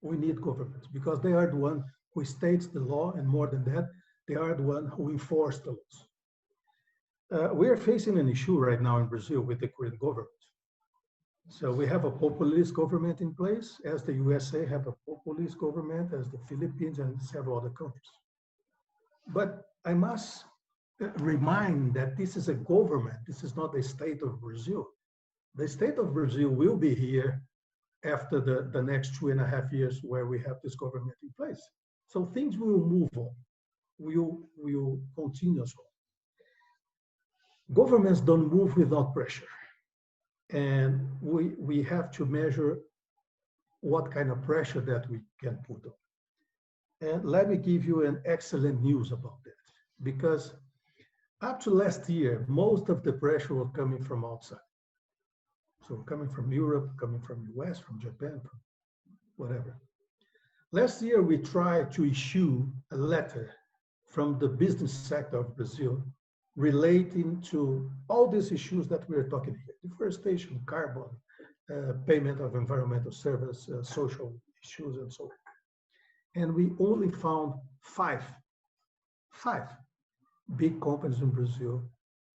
We need governments because they are the one who states the law, and more than that, they are the one who enforce the laws. We are facing an issue right now in Brazil with the current government. So we have a populist government in place, as the USA have a populist government, as the Philippines and several other countries. But I must remind that this is a government, this is not the state of Brazil. The state of Brazil will be here after the next 2.5 years where we have this government in place. So things will move on, will continue as well. Governments don't move without pressure. And we have to measure what kind of pressure that we can put on. And let me give you an excellent news about that, because up to last year, most of the pressure was coming from outside. So coming from Europe, coming from US, from Japan, from whatever. Last year, we tried to issue a letter from the business sector of Brazil relating to all these issues that we're talking here: deforestation, carbon, payment of environmental service, social issues, and so on. And we only found five big companies in Brazil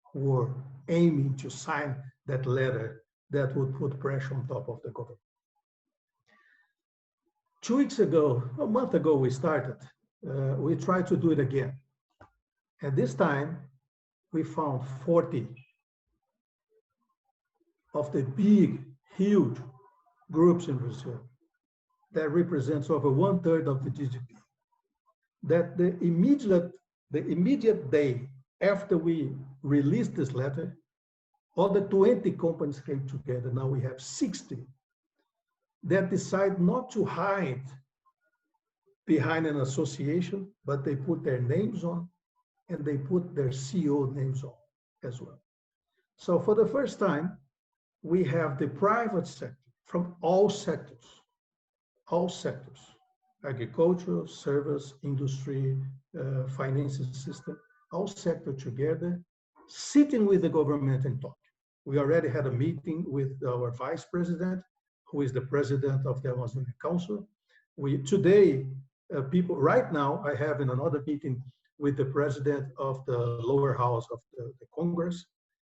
who were aiming to sign that letter that would put pressure on top of the government. 2 weeks ago, a month ago, we started. We tried to do it again. And this time, we found 40 of the big, huge groups in Brazil that represents over 1/3 of the GDP. That the immediate day after we released this letter, all the 20 companies came together. Now we have 60 that decide not to hide behind an association, but they put their names on and they put their CEO names on as well. So for the first time, we have the private sector from all sectors, agriculture, service, industry, financing system, all sectors together, sitting with the government and talking. We already had a meeting with our vice president, who is the president of the Amazonian Council. Today, people, right now, I have in another meeting with the president of the lower house of the Congress.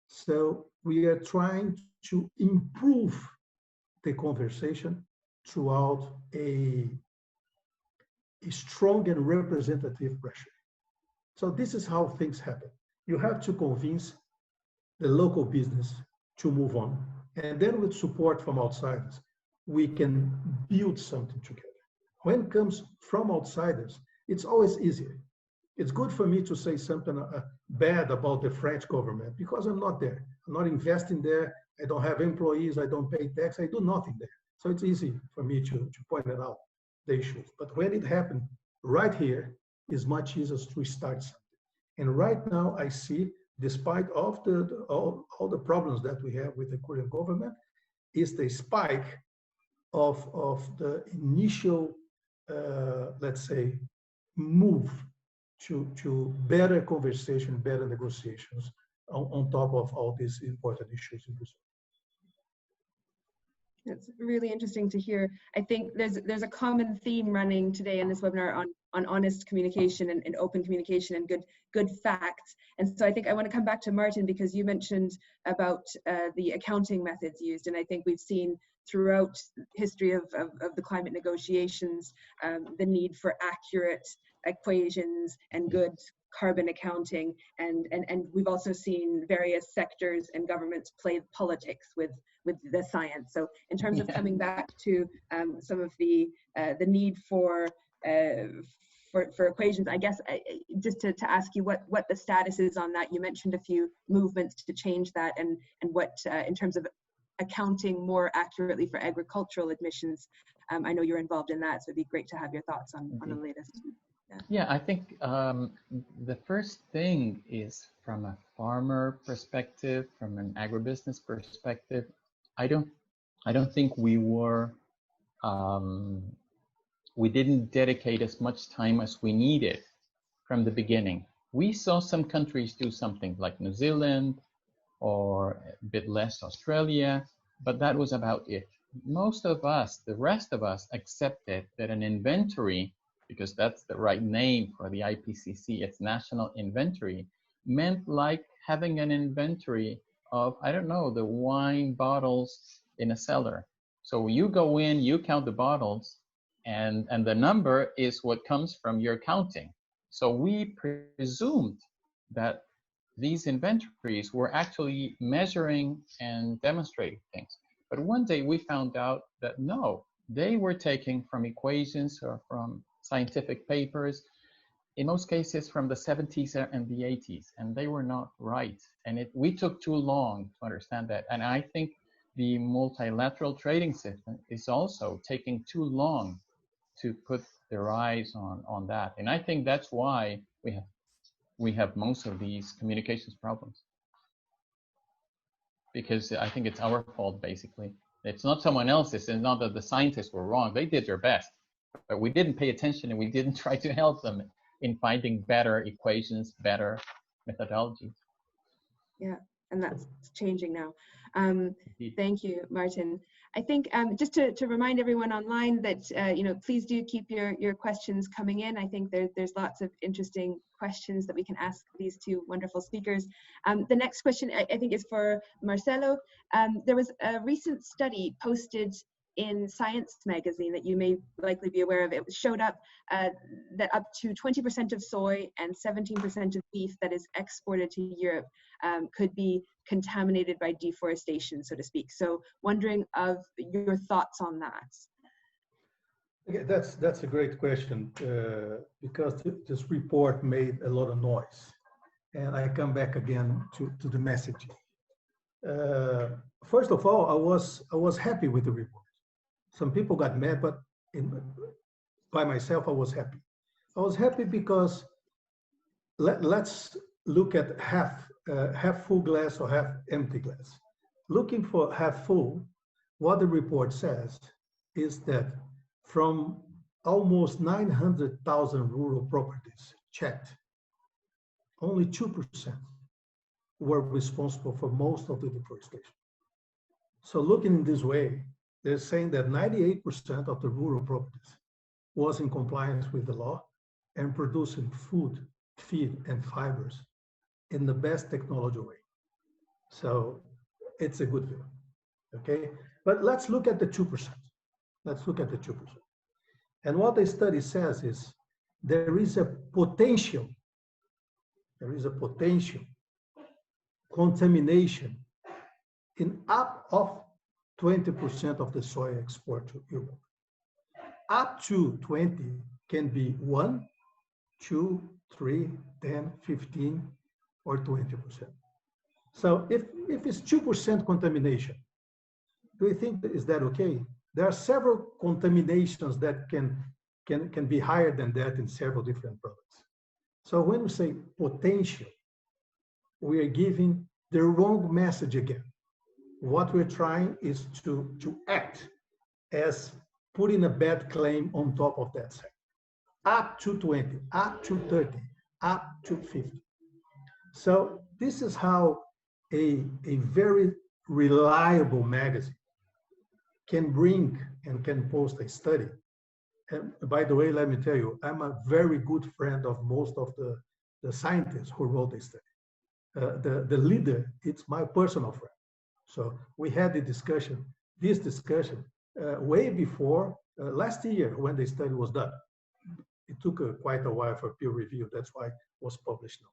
So we are trying to improve the conversation throughout a strong and representative pressure. So this is how things happen. You have to convince the local business to move on. And then with support from outsiders, we can build something together. When it comes from outsiders, it's always easier. It's good for me to say something bad about the French government because I'm not there. I'm not investing there. I don't have employees. I don't pay tax. I do nothing there. So it's easy for me to point it out, the issues. But when it happened right here, it's much easier to start something. And right now I see, despite of all the problems that we have with the current government, is the spike of the initial, let's say, move to better conversation, better negotiations on top of all these important issues in Brazil. It's really interesting to hear. I think there's a common theme running today in this webinar on honest communication and open communication and good facts. And so I think I want to come back to Martin, because you mentioned about the accounting methods used. And I think we've seen throughout history of the climate negotiations, the need for accurate equations and good carbon accounting. And we've also seen various sectors and governments play politics with the science. So in terms of coming back to some of the need for equations, I guess just to ask you what the status is on that. You mentioned a few movements to change that, and what in terms of accounting more accurately for agricultural emissions. I know you're involved in that, so it'd be great to have your thoughts on the latest. Yeah, I think the first thing is from a farmer perspective, from an agribusiness perspective. I don't think we didn't dedicate as much time as we needed from the beginning. We saw some countries do something like New Zealand or a bit less Australia, but that was about it. Most of us, the rest of us, accepted that an inventory, because that's the right name for the IPCC, it's national inventory, meant like having an inventory of, I don't know, the wine bottles in a cellar. So you go in, you count the bottles, and the number is what comes from your counting. So we presumed that these inventories were actually measuring and demonstrating things. But one day we found out that no, they were taking from equations or from scientific papers, in most cases from the 70s and the 80s, and they were not right. And we took too long to understand that. And I think the multilateral trading system is also taking too long to put their eyes on that. And I think that's why we have most of these communications problems. Because I think it's our fault, basically. It's not someone else's. It's not that the scientists were wrong. They did their best. But we didn't pay attention, and we didn't try to help them in finding better equations, better methodologies. Yeah, and that's changing now. Thank you, Martin. I think just to remind everyone online that please do keep your questions coming in. I think there's lots of interesting questions that we can ask these two wonderful speakers. The next question I think is for Marcelo. There was a recent study posted in Science magazine that you may likely be aware of. It showed up that up to 20% of soy and 17% of beef that is exported to Europe could be contaminated by deforestation, so to speak. So wondering of your thoughts on that. Okay, that's a great question because this report made a lot of noise. And I come back again to the messaging. First of all, I was happy with the report. Some people got mad, but by myself, I was happy. I was happy because let's look at half full glass or half empty glass. Looking for half full, what the report says is that from almost 900,000 rural properties checked, only 2% were responsible for most of the deforestation. So looking in this way, they're saying that 98% of the rural properties was in compliance with the law and producing food, feed, and fibers in the best technology way. So it's a good view, okay? But let's look at the 2%. Let's look at the 2%. And what the study says is there is a potential contamination in up of 20% of the soy export to Europe. Up to 20 can be 1, 2, 3, 10, 15, or 20%. So if it's 2% contamination, do you think is that okay? There are several contaminations that can be higher than that in several different products. So when we say potential, we are giving the wrong message again. What we're trying is to act as putting a bad claim on top of that sector. Up to 20, up to 30, up to 50. So this is how a very reliable magazine can bring and can post a study. And by the way, let me tell you, I'm a very good friend of most of the scientists who wrote this study. The leader, it's my personal friend. So we had this discussion way before last year when the study was done. It took quite a while for peer review. That's why it was published now.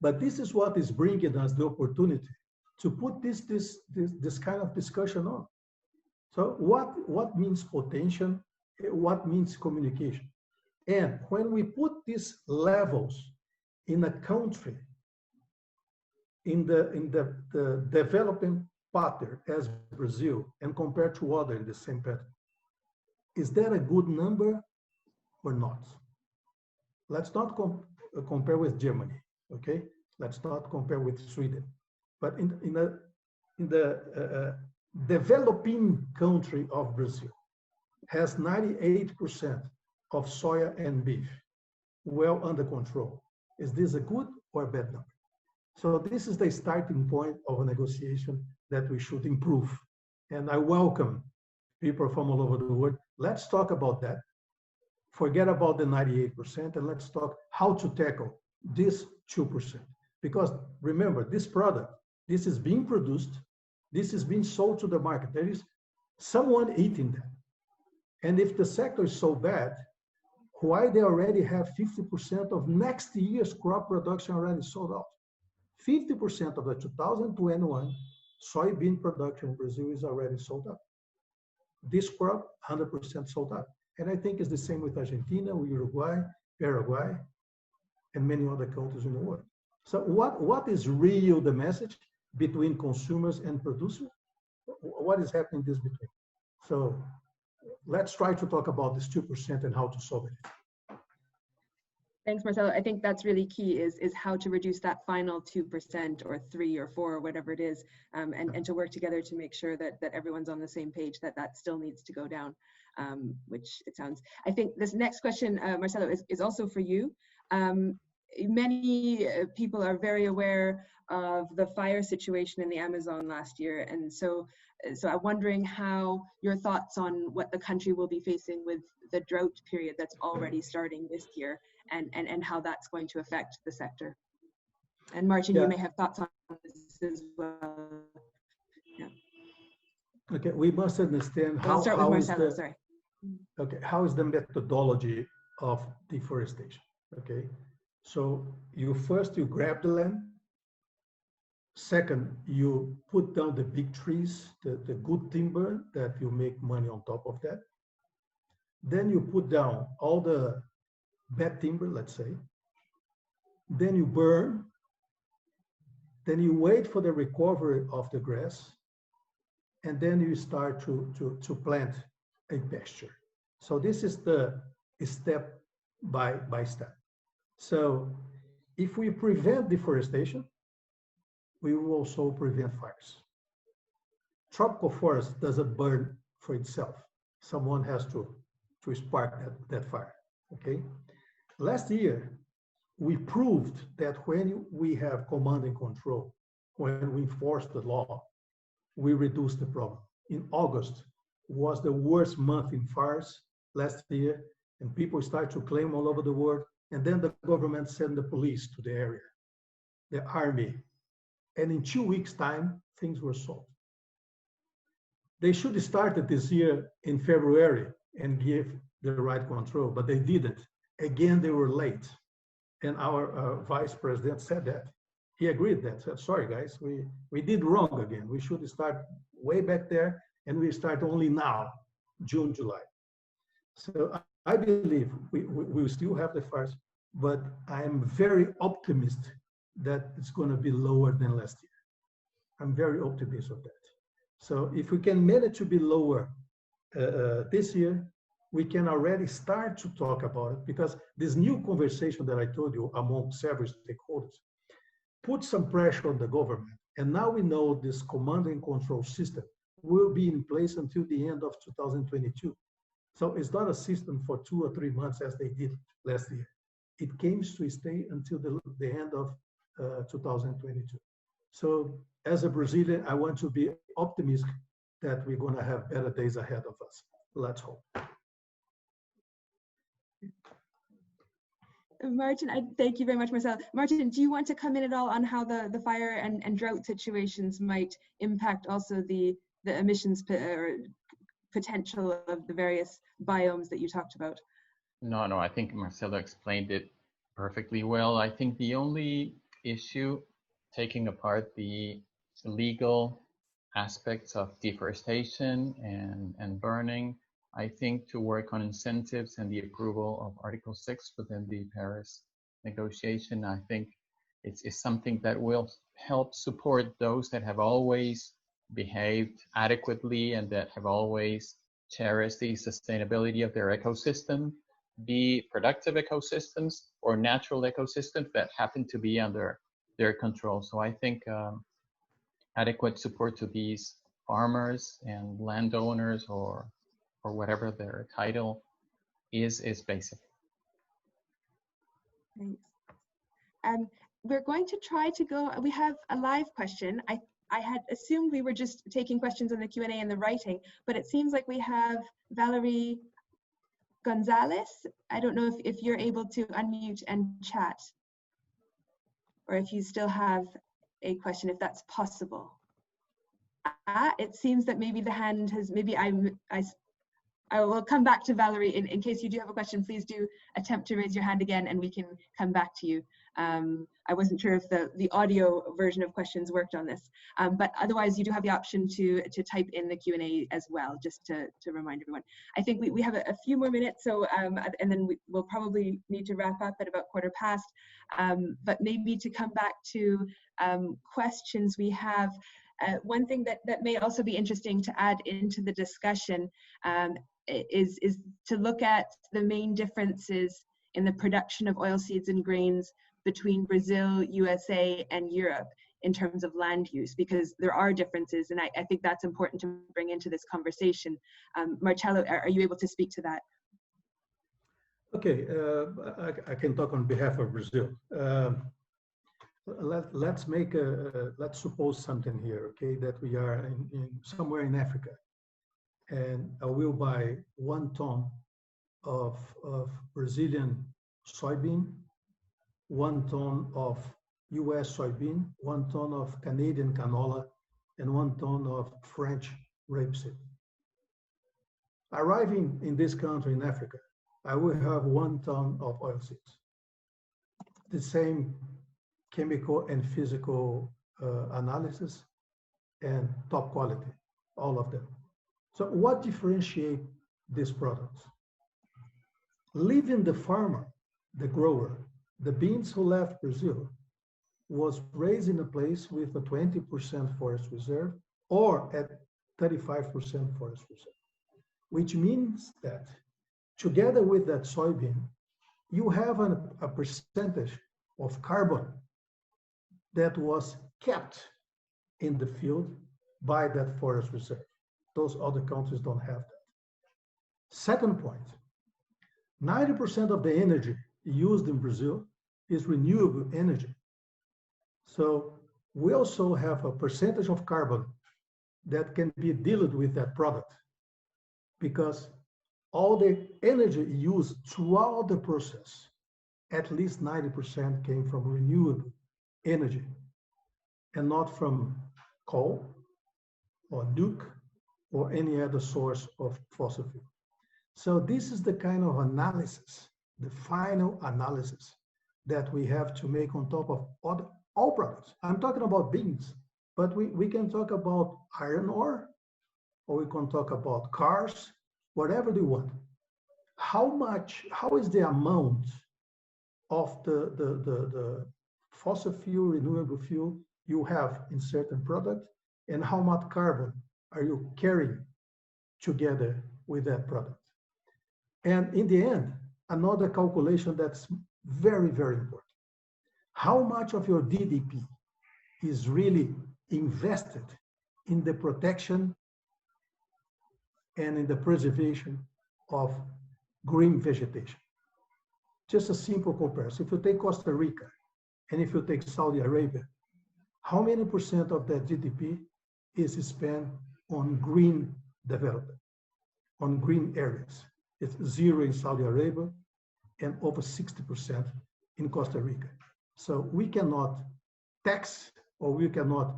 But this is what is bringing us the opportunity to put this kind of discussion on. So what means potential? What means communication? And when we put these levels in a country, in the developing pattern as Brazil and compared to other in the same pattern, is that a good number or not? Let's not compare with Germany, okay? Let's not compare with Sweden. But in the developing country of Brazil has 98% of soya and beef well under control. Is this a good or a bad number? So this is the starting point of a negotiation that we should improve. And I welcome people from all over the world. Let's talk about that. Forget about the 98% and let's talk how to tackle this 2%. Because remember, this product, this is being produced, this is being sold to the market. There is someone eating that. And if the sector is so bad, why they already have 50% of next year's crop production already sold out? 50% of the 2021 soybean production in Brazil is already sold out. This crop, 100% sold out. And I think it's the same with Argentina, with Uruguay, Paraguay, and many other countries in the world. So what is real the message between consumers and producers? What is happening in this between? So let's try to talk about this 2% and how to solve it. Thanks, Marcelo. I think that's really key is how to reduce that final 2% or 3 or 4 or whatever it is, and to work together to make sure that everyone's on the same page, that still needs to go down, which it sounds. I think this next question, Marcelo, is also for you. many people are very aware of the fire situation in the Amazon last year, and so I'm wondering how your thoughts on what the country will be facing with the drought period that's already starting this year, and how that's going to affect the sector. And Martin, you may have thoughts on this as well. Yeah. Okay, we must understand I'll start with Marcelo, sorry. Okay, how is the methodology of deforestation? Okay, so you grab the land. Second, you put down the big trees, the good timber that you make money on top of that. Then you put down all the bad timber, let's say. Then you burn. Then you wait for the recovery of the grass. And then you start to plant a pasture. So this is the step by step. So if we prevent deforestation, we will also prevent fires. Tropical forest doesn't burn for itself. Someone has to spark that fire, okay? Last year, we proved that when we have command and control, when we enforce the law, we reduce the problem. In August was the worst month in fires last year, and people start to claim all over the world, and then the government sent the police to the area, the army, and in 2 weeks' time, things were solved. They should have started this year in February and give the right control, but they didn't. Again, they were late, and our vice president said that. He agreed that, said, sorry guys, we did wrong again. We should start way back there, and we start only now, June, July. So I believe we will still have the fires, but I'm very optimistic that it's going to be lower than last year. I'm very optimistic of that. So if we can manage to be lower this year, we can already start to talk about it, because this new conversation that I told you among several stakeholders put some pressure on the government. And now we know this command and control system will be in place until the end of 2022. So it's not a system for 2 or 3 months as they did last year. It came to stay until the end of 2022. So as a Brazilian, I want to be optimistic that we're going to have better days ahead of us. Let's hope. Martin, thank you very much, Marcelo. Martin, do you want to come in at all on how the fire and drought situations might impact also the emissions or potential of the various biomes that you talked about? No, I think Marcelo explained it perfectly well. I think the only issue, taking apart the legal aspects of deforestation and burning, I think to work on incentives and the approval of Article 6 within the Paris negotiation, I think it's something that will help support those that have always behaved adequately and that have always cherished the sustainability of their ecosystem, be productive ecosystems or natural ecosystems that happen to be under their control. So I think adequate support to these farmers and landowners or whatever their title is basic. Thanks. We're going to try to go, we have a live question. I had assumed we were just taking questions on the Q&A and the writing, but it seems like we have Valerie Gonzalez. I don't know if you're able to unmute and chat, or if you still have a question, if that's possible. It seems that maybe the hand has, maybe I will come back to Valerie in case you do have a question. Please do attempt to raise your hand again and we can come back to you. I wasn't sure if the audio version of questions worked on this, but otherwise you do have the option to type in the Q&A as well, just to remind everyone. I think we have a few more minutes, so and then we'll probably need to wrap up at about 1:15. But maybe to come back to questions we have, one thing that may also be interesting to add into the discussion is to look at the main differences in the production of oilseeds and grains between Brazil, USA, and Europe in terms of land use, because there are differences, and I think that's important to bring into this conversation. Marcelo, are you able to speak to that? Okay, I can talk on behalf of Brazil. Let's suppose something here, okay, that we are in somewhere in Africa, and I will buy 1 ton of Brazilian soybean, 1 ton of US soybean, 1 ton of Canadian canola, and 1 ton of French rapeseed. Arriving in this country in Africa, I will have 1 ton of oilseeds. The same chemical and physical analysis and top quality, all of them. So what differentiates these products? Leaving the farmer, the grower, the beans who left Brazil was raised in a place with a 20% forest reserve or at 35% forest reserve, which means that together with that soybean, you have a percentage of carbon that was kept in the field by that forest reserve. Those other countries don't have that. Second point, 90% of the energy used in Brazil is renewable energy. So we also have a percentage of carbon that can be dealt with that product, because all the energy used throughout the process, at least 90% came from renewable energy and not from coal or nuke or any other source of fossil fuel. So this is the kind of analysis, the final analysis that we have to make on top of all products. I'm talking about beans, but we can talk about iron ore, or we can talk about cars, whatever you want. How is the amount of the fossil fuel, renewable fuel you have in certain product, and how much carbon are you carrying together with that product? And in the end, another calculation that's very, very important. How much of your GDP is really invested in the protection and in the preservation of green vegetation? Just a simple comparison. If you take Costa Rica and if you take Saudi Arabia, how many percent of that GDP is spent on green development, on green areas? It's 0 in Saudi Arabia and over 60% in Costa Rica. So we cannot tax or we cannot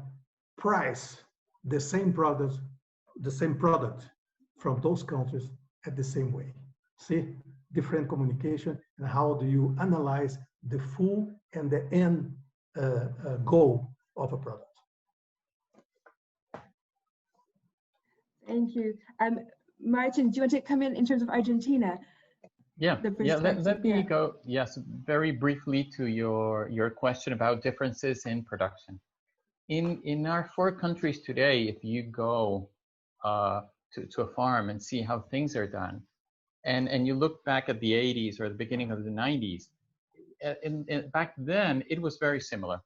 price the same product from those countries at the same way. See, different communication, and how do you analyze the full and the end goal of a product. Thank you. Martin, do you want to come in terms of Argentina? Yeah, let me go, yes, very briefly to your question about differences in production. In our 4 countries today, if you go to a farm and see how things are done, and you look back at the 80s or the beginning of the 90s, back then it was very similar.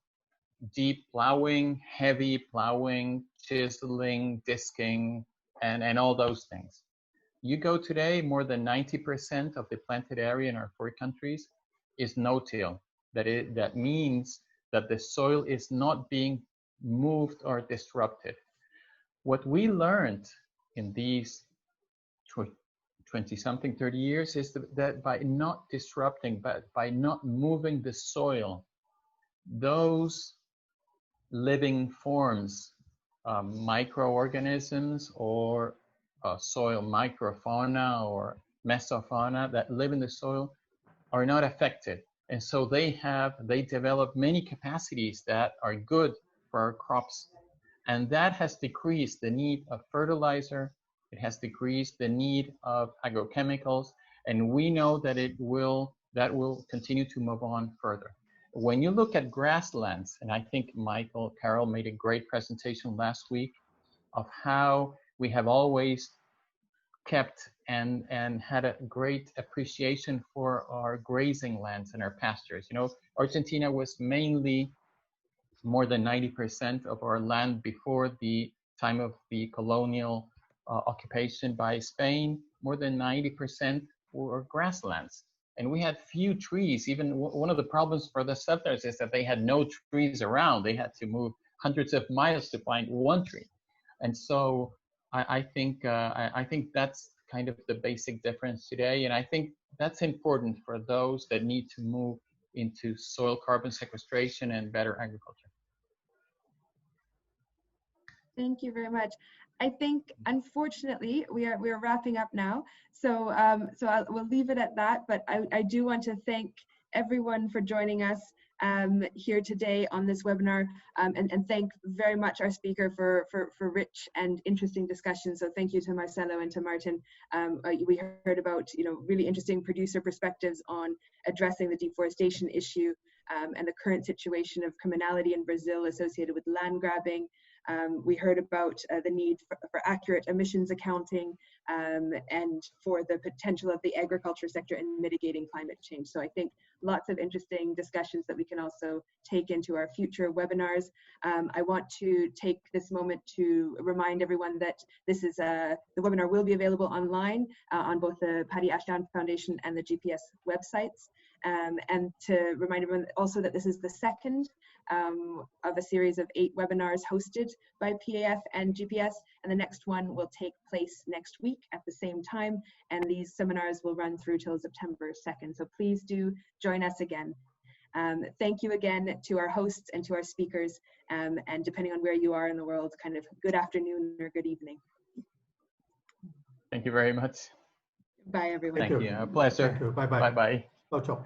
Deep plowing, heavy plowing, chiseling, disking, and all those things. You go today, more than 90% of the planted area in our 4 countries is no-till. That means that the soil is not being moved or disrupted. What we learned in these 20-something, 30 years is that by not disrupting, but by not moving the soil, those living forms, microorganisms or soil microfauna or mesofauna that live in the soil are not affected. And so they develop many capacities that are good for our crops. And that has decreased the need of fertilizer. It has decreased the need of agrochemicals. And we know that that will continue to move on further. When you look at grasslands, and I think Michael Carroll made a great presentation last week of how we have always kept and had a great appreciation for our grazing lands and our pastures. You know, Argentina was mainly more than 90% of our land before the time of the colonial occupation by Spain. More than 90% were grasslands. and we had few trees. Even one of the problems for the settlers is that they had no trees around. They had to move hundreds of miles to find one tree. And so I think that's kind of the basic difference today. And I think that's important for those that need to move into soil carbon sequestration and better agriculture. Thank you very much. I think, unfortunately, we are wrapping up now, so we'll leave it at that. But I do want to thank everyone for joining us here today on this webinar, and thank very much our speaker for rich and interesting discussion. So thank you to Marcelo and to Martin. We heard about really interesting producer perspectives on addressing the deforestation issue and the current situation of criminality in Brazil associated with land grabbing. We heard about the need for accurate emissions accounting and for the potential of the agriculture sector in mitigating climate change. So I think lots of interesting discussions that we can also take into our future webinars. I want to take this moment to remind everyone that this is the webinar will be available online on both the Patty Ashdown Foundation and the GPS websites. And to remind everyone also that this is the second of a series of 8 webinars hosted by PAF and GPS, and the next one will take place next week at the same time, and these seminars will run through till September 2nd. So please do join us again. Thank you again to our hosts and to our speakers, and depending on where you are in the world, kind of good afternoon or good evening. Thank you very much. Bye, everyone. Thank you. A pleasure. Thank you. Bye-bye. Bye-bye. Ciao, ciao.